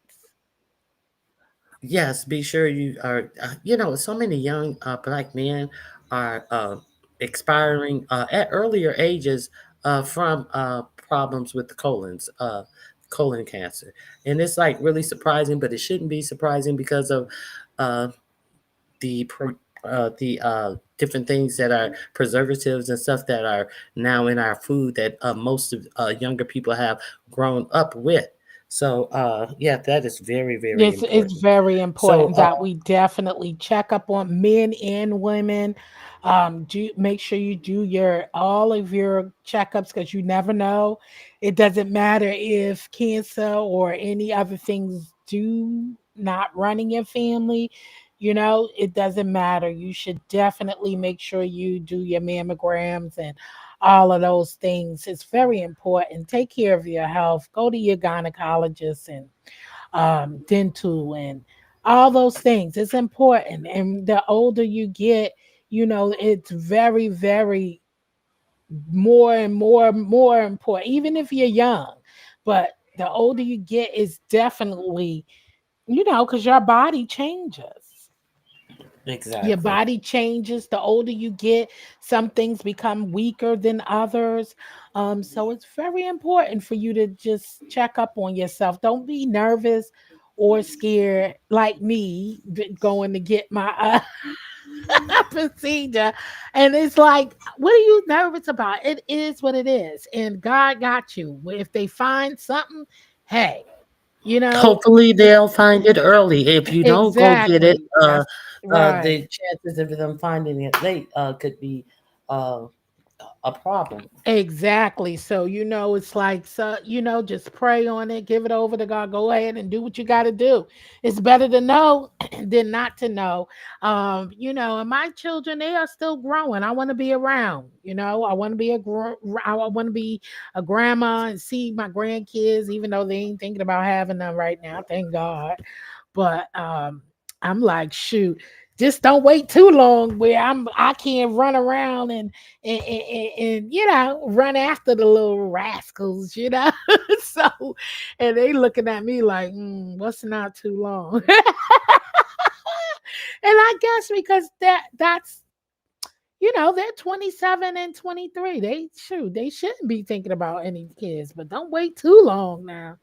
Yes, be sure you are. So many young black men are expiring at earlier ages from problems with the colon cancer, and it's like really surprising, but it shouldn't be surprising because of uh, the different things that are preservatives and stuff that are now in our food that most of younger people have grown up with. So yeah, that is very, very It's important. very So important that we definitely check up on men and women. Do make sure you do your all of your checkups because you never know. It doesn't matter if cancer or any other things do not run in your family. You know, it doesn't matter. You should definitely make sure you do your mammograms and all of those things. It's very important. Take care of your health. Go to your gynecologist and dental and all those things. It's important. And the older you get, you know, it's very, very more and more important, even if you're young. But the older you get is definitely, you know, because your body changes. Your exactly. body changes the older you get. Some things become weaker than others. So it's very important for you to just check up on yourself. Don't be nervous or scared like me going to get my procedure. And it's like, what are you nervous about? It is what it is. And God got you. If they find something, hey, you know, Hopefully they'll find it early. If you don't go get it, exactly. That's right. the chances of them finding it late could be uh, a problem. Exactly. So, you know, it's like, so, you know, just pray on it, give it over to God, go ahead and do what you got to do. It's better to know than not to know. You know, and my children, they are still growing. I want to be around, you know, I want to be I want to be a grandma and see my grandkids, even though they ain't thinking about having them right now. Thank God. But I'm like, shoot, just don't wait too long where I can't run around and you know run after the little rascals, you know. So, and they looking at me like, what's not too long? And I guess because that's you know they're 27 and 23. They shouldn't be thinking about any kids, but don't wait too long now.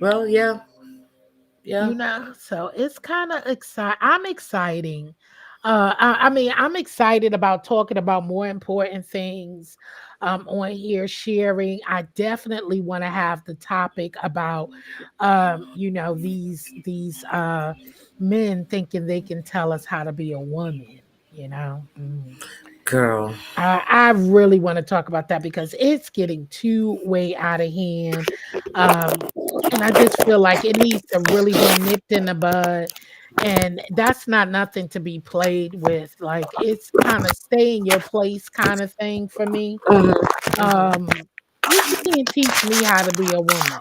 Well, yeah, yeah. You know, so it's kind of I'm exciting. I mean, I'm excited about talking about more important things on here, sharing. I definitely want to have the topic about, you know, these men thinking they can tell us how to be a woman. You know. Girl. I really want to talk about that because it's getting too way out of hand. Um, and I just feel like it needs to really be nipped in the bud. And that's not nothing to be played with. Like it's kind of stay in your place kind of thing for me. Um, you can't teach me how to be a woman.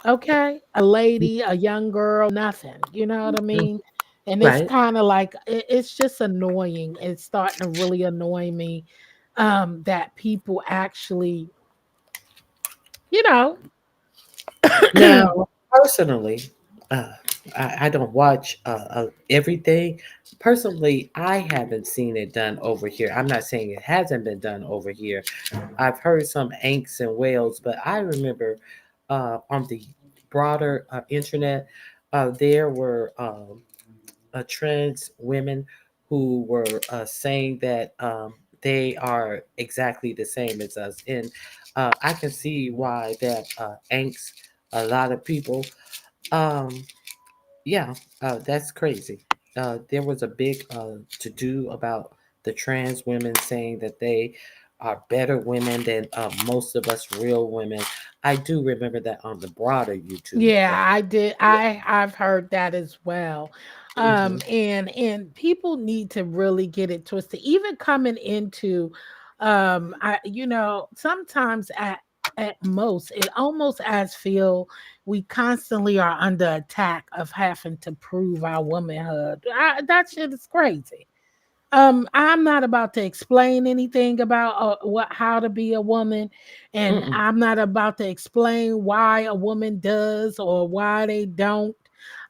Okay, a lady, a young girl, nothing. You know what I mean? And it's Right. kind of like it's just annoying. It's starting to really annoy me that people actually, you know, Now, personally, uh, I don't watch everything. Personally, I haven't seen it done over here. I'm not saying it hasn't been done over here. I've heard some anks and wails, but I remember on the broader internet, there were trans women who were saying that they are exactly the same as us. And I can see why that angst a lot of people. Um, yeah, that's crazy. There was a big to do about the trans women saying that they are better women than most of us real women. I do remember that on the broader YouTube. yeah, I did. I've heard that as well. Mhm. And people need to really get it twisted. Even coming into I you know, sometimes at most it almost as feel we constantly are under attack of having to prove our womanhood. That shit is crazy. I'm not about to explain anything about what how to be a woman, and Mm-mm. I'm not about to explain why a woman does or why they don't.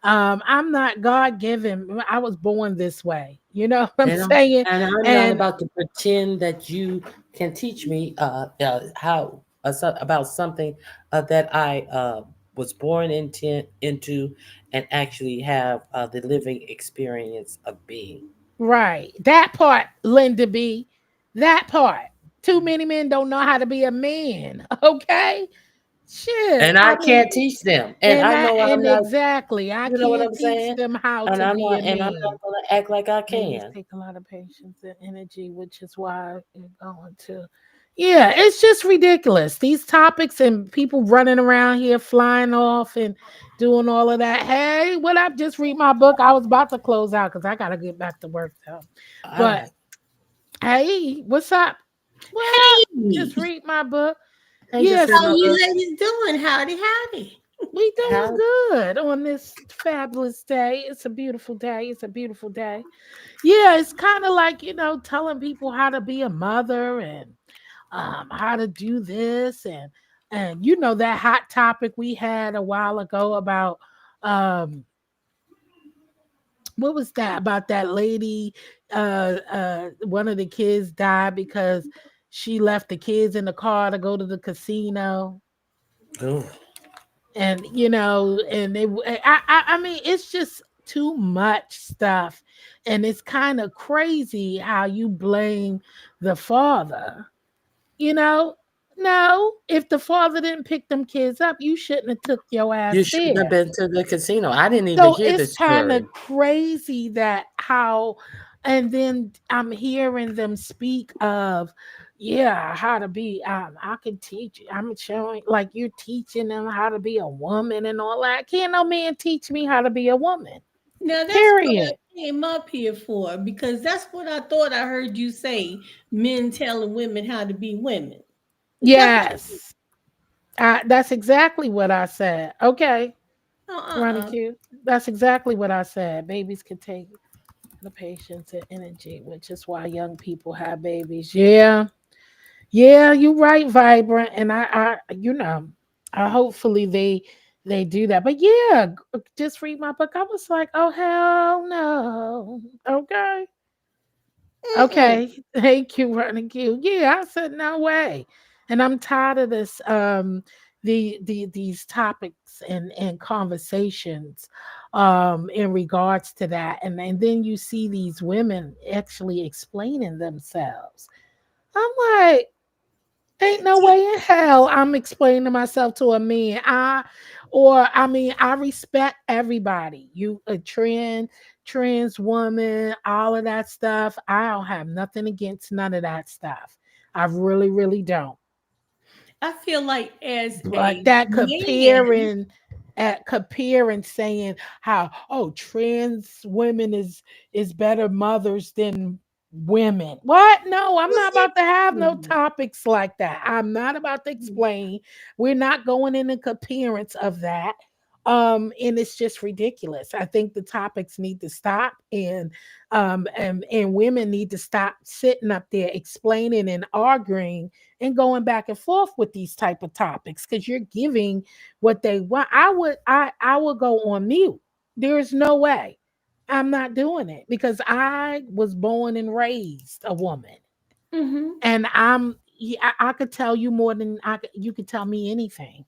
I'm not God given. I was born this way. You know what I'm And I'm saying? and I'm not And about to pretend that you can teach me how about something that I was born into and actually have the living experience of being. right, that part, Linda B, that part. Too many men don't know how to be a man. Okay, shit. And I I mean, can't teach them. And and I I know I'm and not. exactly, I You know what can't I'm teach saying? them how And to I'm be not. a And I'm not man. gonna act like I Babies can. take a lot of patience and energy, which is why you're going to. Yeah, it's just ridiculous. These topics and people running around here flying off and doing all of that. Hey, what up? Just read my book. I was about to close out because I got to get back to work though. All But right. hey, what's up? What up? Just Hey, read my book. Hey, just read Yes, how my you book. ladies doing? Howdy, howdy. we doing How good on this fabulous day. It's a beautiful day. It's a beautiful day. Yeah, it's kind of like, telling people how to be a mother and how to do this and that hot topic we had a while ago about um what was that about that lady one of the kids died because she left the kids in the car to go to the casino Ooh, and and I mean it's just too much stuff and it's kind of crazy how you blame the father. you know no, if the father didn't pick them kids up you shouldn't have took your you ass shouldn't have there. been to the casino. I didn't even So hear it's this kind of story. crazy that how, and then I'm hearing them speak of, yeah, how to be. I can teach you. I'm showing like you're teaching them how to be a woman and all that. Can't no man teach me how to be a woman. Now that's what I Period. came up here for because that's what I thought I heard you say. Men telling women how to be women. That's Yes, that's exactly what I said. Okay, Ronnie uh. Q. That's exactly what I said. Babies can take the patience and energy, which is why young people have babies. Yeah. Yeah, you're right, Vibrant. And I hopefully they do that. But yeah, just read my book. I was like, oh hell no. Okay. Mm-mm. Okay. Thank you, running Q. Yeah, I said no way. And I'm tired of this these topics and conversations in regards to that. And then you see these women actually explaining themselves. I'm like, ain't no way in hell I'm explaining myself to a man. I mean, I respect everybody. You a trans woman, all of that stuff. I don't have nothing against none of that stuff. I really, really don't. I feel like as But a that man, comparing saying how trans women is better mothers than women. What? No, I'm not about to have no topics like that. I'm not about to explain. We're not going in a comparance of that. And it's just ridiculous. I think the topics need to stop and women need to stop sitting up there explaining and arguing and going back and forth with these type of topics because you're giving what they want. I would go on mute. There's no way. I'm not doing it because I was born and raised a woman. mm-hmm. And I could tell you more than you could tell me anything.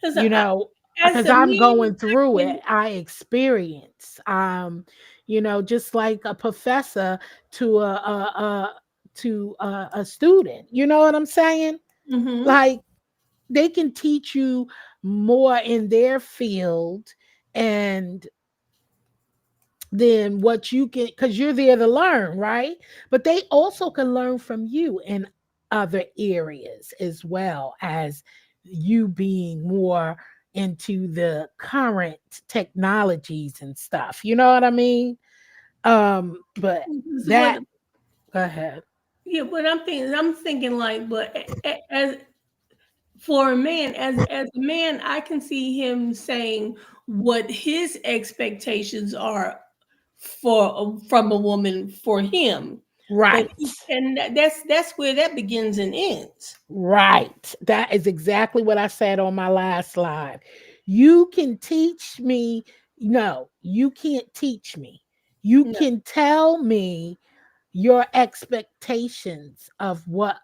Because You know, as because a I'm man, going I through it. can. I experience just like a professor to a student. You know what I'm saying? Mm-hmm. Like they can teach you more in their field and then what you can because you're there to learn, right? But they also can learn from you in other areas as well as you being more into the current technologies and stuff. You know what I mean? But So what? that go ahead. Yeah, but I'm thinking like, but as for a man, as a man, I can see him saying what his expectations are for from a woman for him. But Right. and that's where that begins and ends. Right. That is exactly what I said on my last slide. You can teach me. No, you can't teach me. You No, can tell me your expectations of what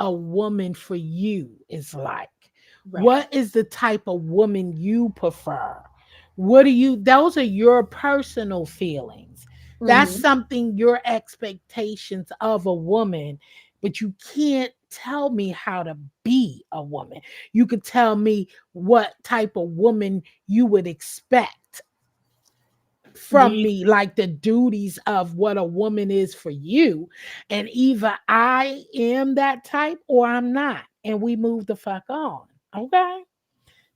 a woman for you is like. right. What is the type of woman you prefer? What do you, those are your personal feelings. That's Mm-hmm. something, your expectations of a woman, but you can't tell me how to be a woman. You could tell me what type of woman you would expect Do from you? me, like the duties of what a woman is for you. And either I am that type or I'm not. And we move the fuck on. Okay.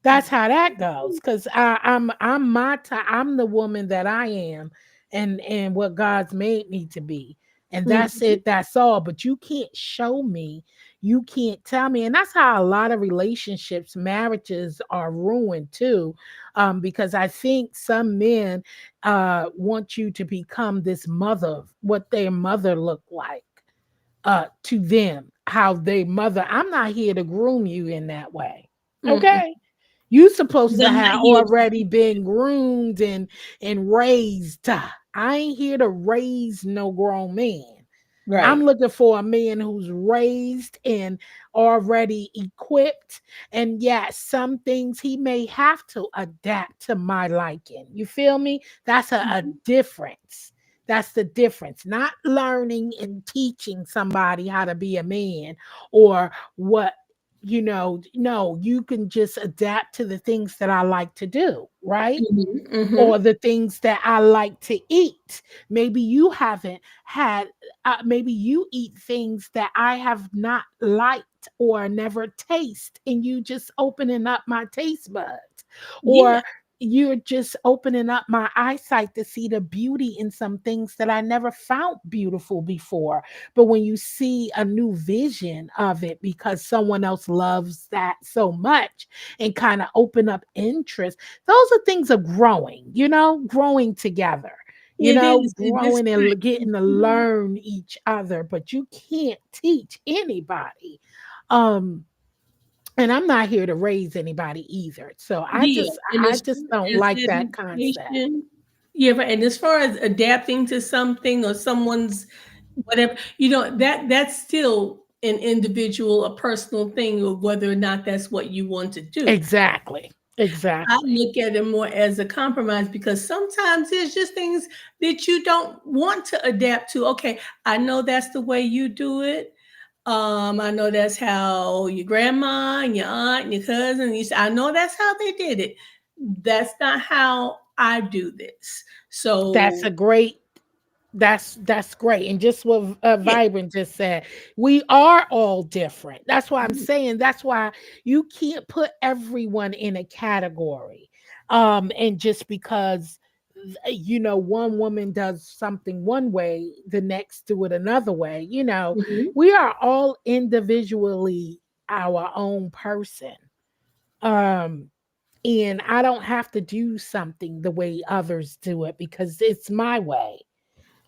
That's how that goes. Cause I'm my type. I'm the woman that I am, and what God's made me to be. And that's Mhm. it. That's all. But you can't show me. You can't tell me. And that's how a lot of relationships, marriages are ruined too. Because I think some men want you to become this mother, what their mother looked like to them, how they mother. I'm not here to groom you in that way. Mm-mm. Okay, you supposed 'Cause to I'm not have here to already been groomed and raised. I ain't here to raise no grown man. I'm right. looking for a man who's raised and already equipped. And yes, some things he may have to adapt to my liking. You feel me? That's a Mhm. difference. That's the difference. Not learning and teaching somebody how to be a man or what, no, you can just adapt to the things that I like to do, right? Mhm. Mhm. Or the things that I like to eat. Maybe you haven't had, maybe you eat things that I have not liked or never taste, and you just opening up my taste buds. Yeah. Or you're just opening up my eyesight to see the beauty in some things that I never found beautiful before. But when you see a new vision of it because someone else loves that so much and kind of open up interest, those are things of growing, growing together, It is. It's growing and right. getting to Mhm. learn each other, but you can't teach anybody. Um, and I'm not here to raise anybody either. So I Yeah. just And I as just far don't as like that that concept. education, yeah, right. And as far as adapting to something or someone's whatever, that's still an individual, a personal thing, or whether or not that's what you want to do. Exactly. I Exactly. look at it more as a compromise because sometimes there's just things that you don't want to adapt to. Okay, I know that's the way you do it. I know that's how your grandma and your aunt and your cousin. I know that's how they did it. That's not how I do this. That's So a great that's great. And just what yeah, Vibrant just said, we are all different. That's why I'm saying, that's why you can't put everyone in a category. And just because one woman does something one way, the next do it another way. mhm. We are all individually our own person. Um, and I don't have to do something the way others do it because it's my way,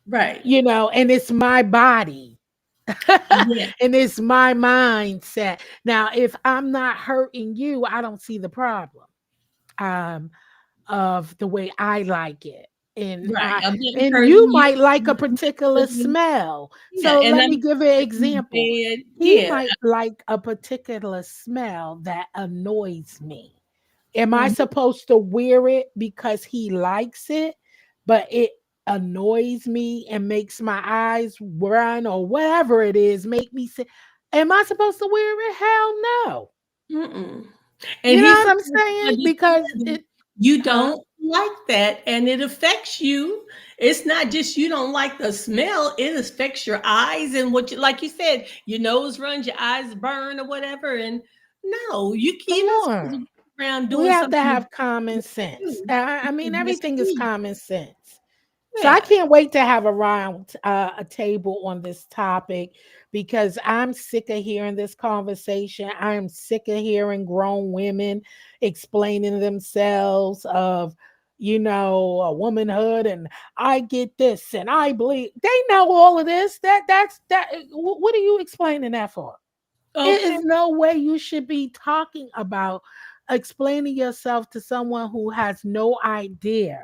Right, and it's my body. yeah, And it's my mindset. Now, if I'm not hurting you, I don't see the problem. Um, of the way I like it. And right. I I'm not and hurting you you. might like a particular smell. Yeah, So and let I'm me give you an in example. bed. He Yeah. might like a particular smell that annoys me. Am I Mhm. supposed to wear it because he likes it, but it annoys me and makes my eyes run or whatever it is, make me say, am I supposed to wear it? Hell no. Mm-mm. And You know he what I'm feels saying? Because understanding. it, You huh? don't like that, and it affects you. It's not just you don't like the smell, it affects your eyes and what you like you said, your nose runs, your eyes burn or whatever. And no, Come you're not supposed on. to go around We doing have to something you have common don't sense. do I mean, because that's everything is me. common sense. So I Yeah. can't wait to have a table on this topic because I'm sick of hearing this conversation. I am sick of hearing grown women explaining themselves of, a womanhood, and I get this and I believe they know all of this. What are you explaining that for? It Okay. is no way you should be talking about explaining yourself to someone who has no idea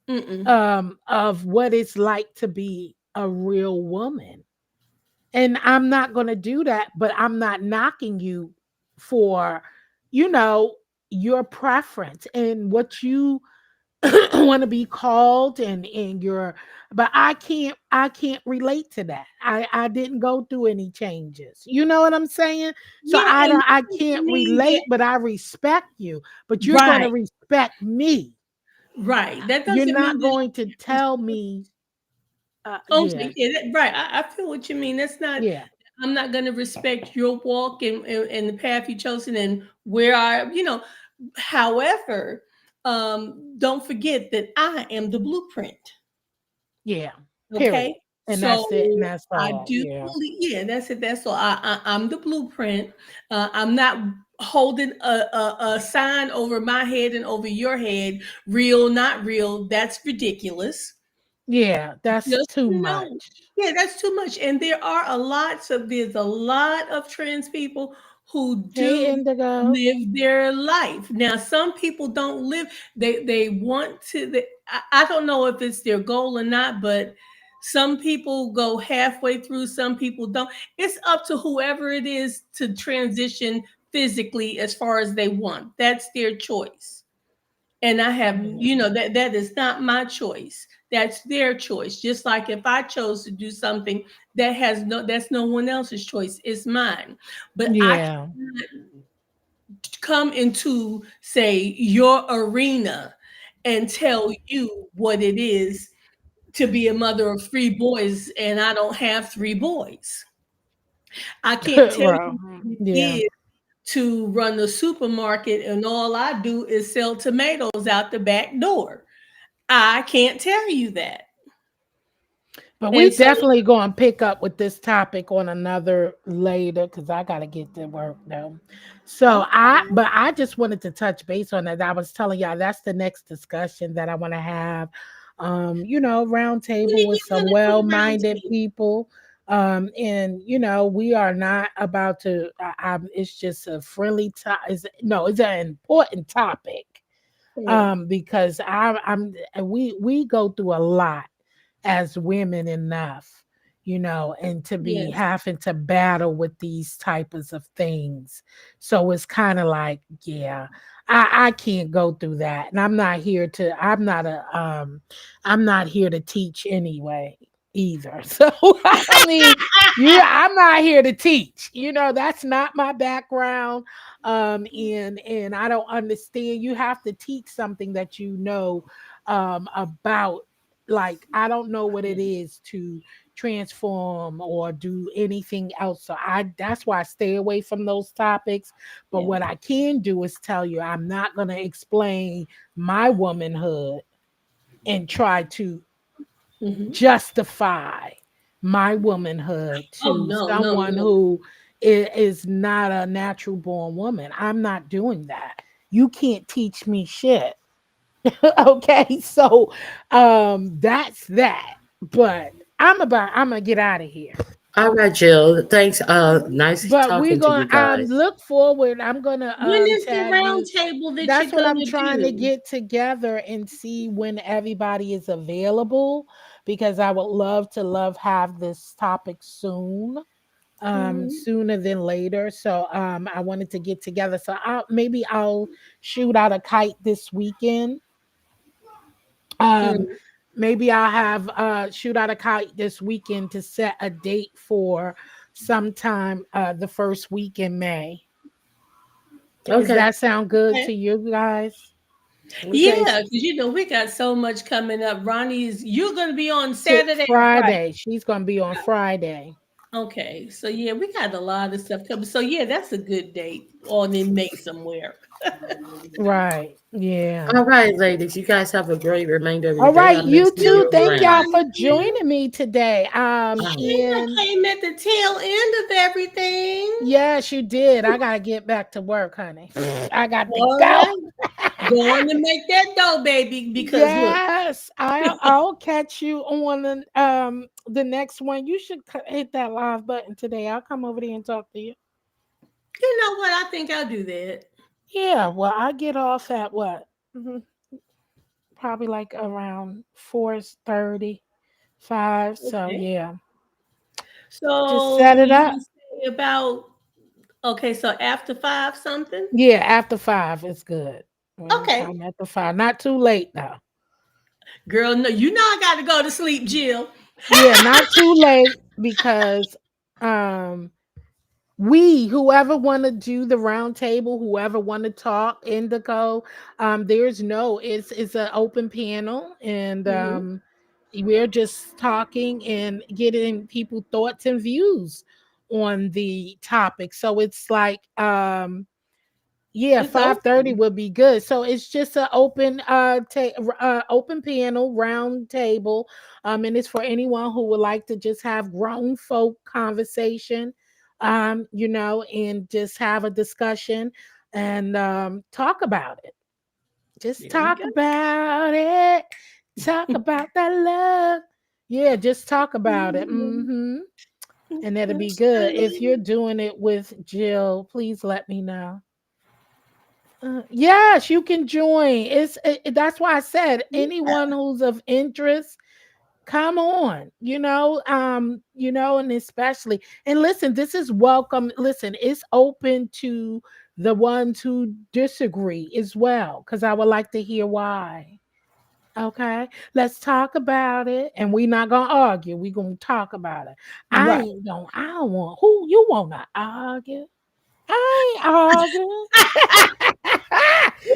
Mm-mm. of what it's like to be a real woman. And I'm not going to do that, but I'm not knocking you for, you know, your preference and what you want to be called, and your, but I can't relate to that. I didn't go through any changes. You know what I'm saying? So Yeah, and I to can't me relate, that but I respect you. But you're going to right, respect me. right. That You're doesn't not mean that going to tell me yeah. okay, yeah, right. I feel what you mean. That's not. Yeah. I'm not going to respect your walk and the path you chosen and where I, However, don't forget that I am the blueprint. Yeah. Okay, Period. And so that's it, and that's I all. do Yeah. believe, yeah, that's it. That's all. I'm the blueprint. I'm not holding a sign over my head and over your head. Real, not real. That's ridiculous. Yeah, that's Just too know, much. yeah, that's too much. And there's a lot of trans people who Hey, do Indigo. live their life. Now, some people don't live, they want to, I don't know if it's their goal or not, but some people go halfway through, some people don't. It's up to whoever it is to transition physically as far as they want. That's their choice. And I have, Yeah. that is not my choice. That's their choice. Just like if I chose to do something that's no one else's choice, it's mine. But I Yeah. cannot come into, say, your arena and tell you what it is to be a mother of three boys, and I don't have three boys. I can't tell Bro. you what it Yeah. is to run the supermarket and all I do is sell tomatoes out the back door. I can't tell you that. But we And so, definitely going to pick up with this topic on another later because I got to get to work though. So okay, but I just wanted to touch base on that. I was telling y'all that's the next discussion that I want to have. Round when table are with you some gonna do the round well-minded table? people. And we are not about to. It's just a friendly topic. No, it's an important topic. Mm, Because we go through a lot as women enough, and to be yes. having to battle with these types of things. So it's kind of like, yeah, I can't go through that. And I'm not here to teach anyway either. So I mean, I'm not here to teach. That's not my background. And I don't understand. You have to teach something that about, like, I don't know what it is to transform or do anything else. So that's why I stay away from those topics. But Yeah. what I can do is tell you I'm not going to explain my womanhood and try to Hmm. justify my womanhood Oh to no, no, someone no. who is not a natural born woman. I'm not doing that. You can't teach me shit. Okay, so that's that. But I'm gonna get out of here. All right, Jill. Thanks. Nice But we're talking to gonna you guys. look forward. I'm gonna When is the tag round you. table that That's you're what I'm gonna trying to do? get together and see when everybody is available, because I would love have this topic soon, Hmm. sooner than later. So I wanted to get together. So I'll shoot out a kite this weekend. Um, maybe I'll have shoot out a kite this weekend to set a date for sometime the first week in May. Does Okay. that sound good Okay. to you guys? Okay. Yeah, because we got so much coming up. You're gonna be on To Saturday or Friday. Friday. She's gonna be on Friday. Okay, so yeah, we got a lot of stuff coming. So yeah, that's a good date on in May somewhere. Right. Yeah. All right, ladies. You guys have a great remainder of your All day. right, I may you see too. you Thank You y'all around. for thank joining you. me today. Oh, I And came at the tail end of everything. yes, you did. I gotta get back to work, honey. I got to All go. right. Go on and make that dough, baby. Because look, Yes, I'll catch you on the next one. You should hit that live button today. I'll come over there and talk to you. you know what? I think I'll do that. Yeah, well, I get off at what? Probably like around 4:30, 5. So Okay. yeah, just set So it you up. would say about okay, so after 5 something? Yeah, after 5 it's good. Okay. Anytime after 5, not too late though. Girl, no, you know I gotta go to sleep, Jill. Yeah, not too late because um we whoever want to do the round table, whoever want to talk indigo, there's no it's an open panel, and Hmm. we're just talking and getting people thoughts and views on the topic. So it's like yeah, It's 5:30 open. would be good. So it's just an open open panel round table. And it's for anyone who would like to just have grown folk conversation, and just have a discussion and talk about it. Just There we talk go. about it. Talk about that love. Yeah, just talk about it. Mhm. Mhm. And that'll be good. If you're doing it with Jill, please let me know. Yes, you can join. That's why I said anyone who's of interest, come on. And especially, and listen, this is welcome. Listen, it's open to the ones who disagree as well, because I would like to hear why. Okay, let's talk about it, and we're not gonna argue. We're gonna talk about it. I Right. ain't gonna. I don't want who you wanna argue. I ain't arguing.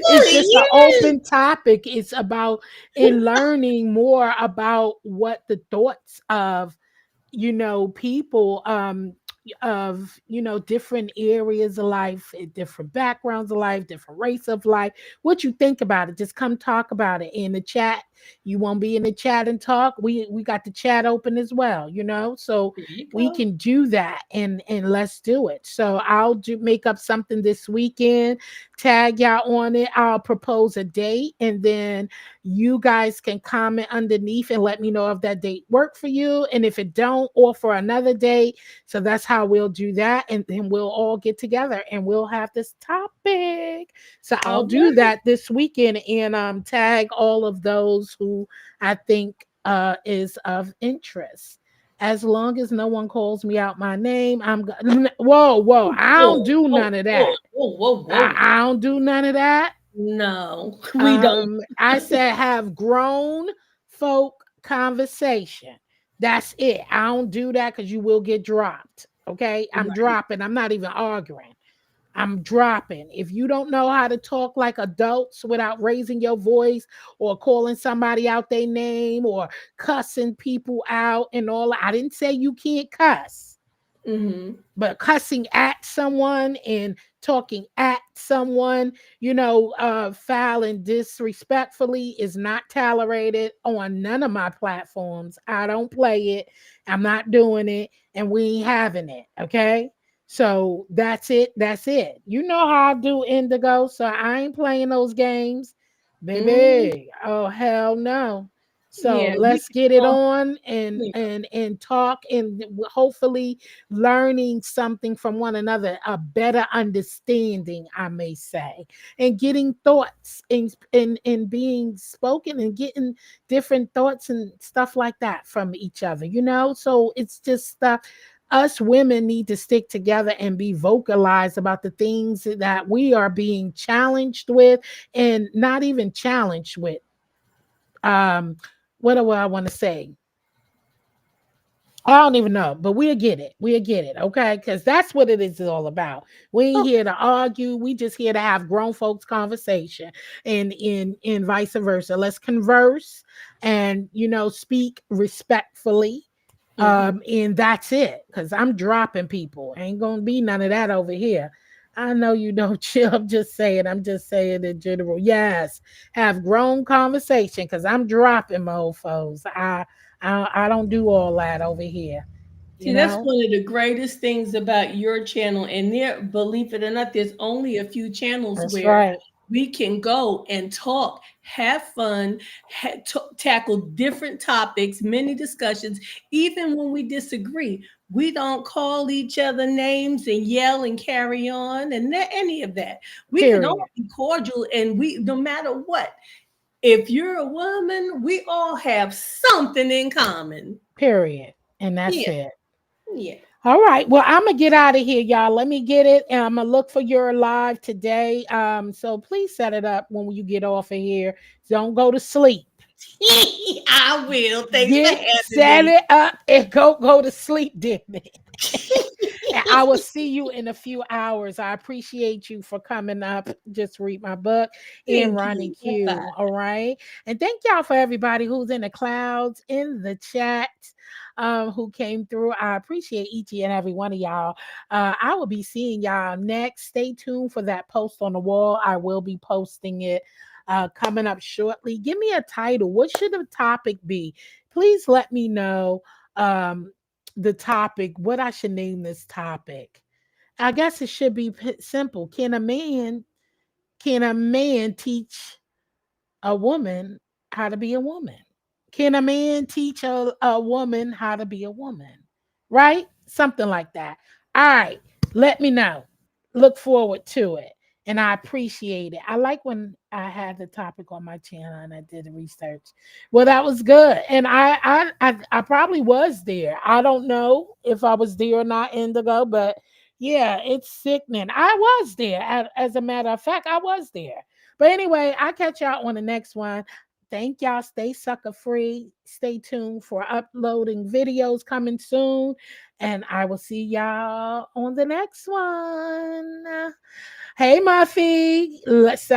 It's just an Yes. open topic. It's about in learning more about what the thoughts of people of different areas of life, different backgrounds of life, different race of life. What you think about it, just come talk about it in the chat. You won't be in the chat and talk. We got the chat open as well, so There you we go. can do that, and let's do it. So I'll do make up something this weekend, tag y'all on it. I'll propose a date, and then you guys can comment underneath and let me know if that date worked for you, and if it don't, or for another date. So that's how we'll do that, and then we'll all get together and we'll have this topic. So I'll All do right. that this weekend, and tag all of those who I think is of interest. As long as no one calls me out my name, whoa, I don't Whoa, do whoa, none of whoa, that. whoa, whoa, I, whoa. I don't do none of that. No, we don't. I said have grown folk conversation. That's it. I don't do that because you will get dropped. Okay. I'm Right. dropping. I'm not even arguing. I'm dropping. If you don't know how to talk like adults without raising your voice or calling somebody out their name or cussing people out and all, I didn't say you can't cuss, Hmm. but cussing at someone and talking at someone, foul and disrespectfully is not tolerated on none of my platforms. I don't play it. I'm not doing it, and we ain't having it. Okay. So that's it. That's it. You know how I do, Indigo. So I ain't playing those games, Hmm. baby. Oh hell no. So Yeah, we let's can get it talk. on and talk, and hopefully learning something from one another, a better understanding, I may say, and getting thoughts and being spoken and getting different thoughts and stuff like that from each other, So it's just us women need to stick together and be vocalized about the things that we are being challenged with, and not even challenged with. Um, what do I want to say? I don't even know, but we'll get it. We'll get it, okay? Because that's what it is all about. We ain't Okay. here to argue. We just here to have grown folks conversation, and in vice versa. Let's converse and speak respectfully. Hmm. And that's it. Because I'm dropping people. Ain't gonna be none of that over here. I know you don't chill. I'm just saying. I'm just saying in general. Yes, have grown conversation because I'm dropping mofos. I don't do all that over here, you See, that's know? one of the greatest things about your channel. And there, believe it or not, there's only a few channels That's where right. we can go and talk, have fun, tackle different topics, many discussions, even when we disagree. We don't call each other names and yell and carry on and any of that. We can all Period. be cordial, and we, no matter what, if you're a woman, we all have something in common. Period. And that's Yeah, it. yeah. All right. Well, I'm gonna get out of here, y'all. Let me get it. And I'm gonna look for your live today. So please set it up when you get off of here. Don't go to sleep. I will. Thanks for Get having set me. it up and go to sleep, damn it. And I will see you in a few hours. I appreciate you for coming up. Just read my book and Thank Ronnie you. Bye Q. bye. All right. And thank y'all for everybody who's in the clouds, in the chat, who came through. I appreciate each and every one of y'all. I will be seeing y'all next. Stay tuned for that post on the wall. I will be posting it coming up shortly. Give me a title. What should the topic be? Please let me know. The topic, what I should name this topic. I guess it should be simple. Can a man teach a woman how to be a woman? Can a man teach a woman how to be a woman? Right? Something like that. All right. Let me know. Look forward to it. And I appreciate it. I like when I had the topic on my channel and I did the research. Well, that was good. And I probably was there. I don't know if I was there or not, Indigo, but yeah, it's sickening. I was there. As a matter of fact, I was there. But anyway, I'll catch y'all on the next one. Thank y'all. Stay sucker free. Stay tuned for uploading videos coming soon. And I will see y'all on the next one. Hey, Muffy. Let's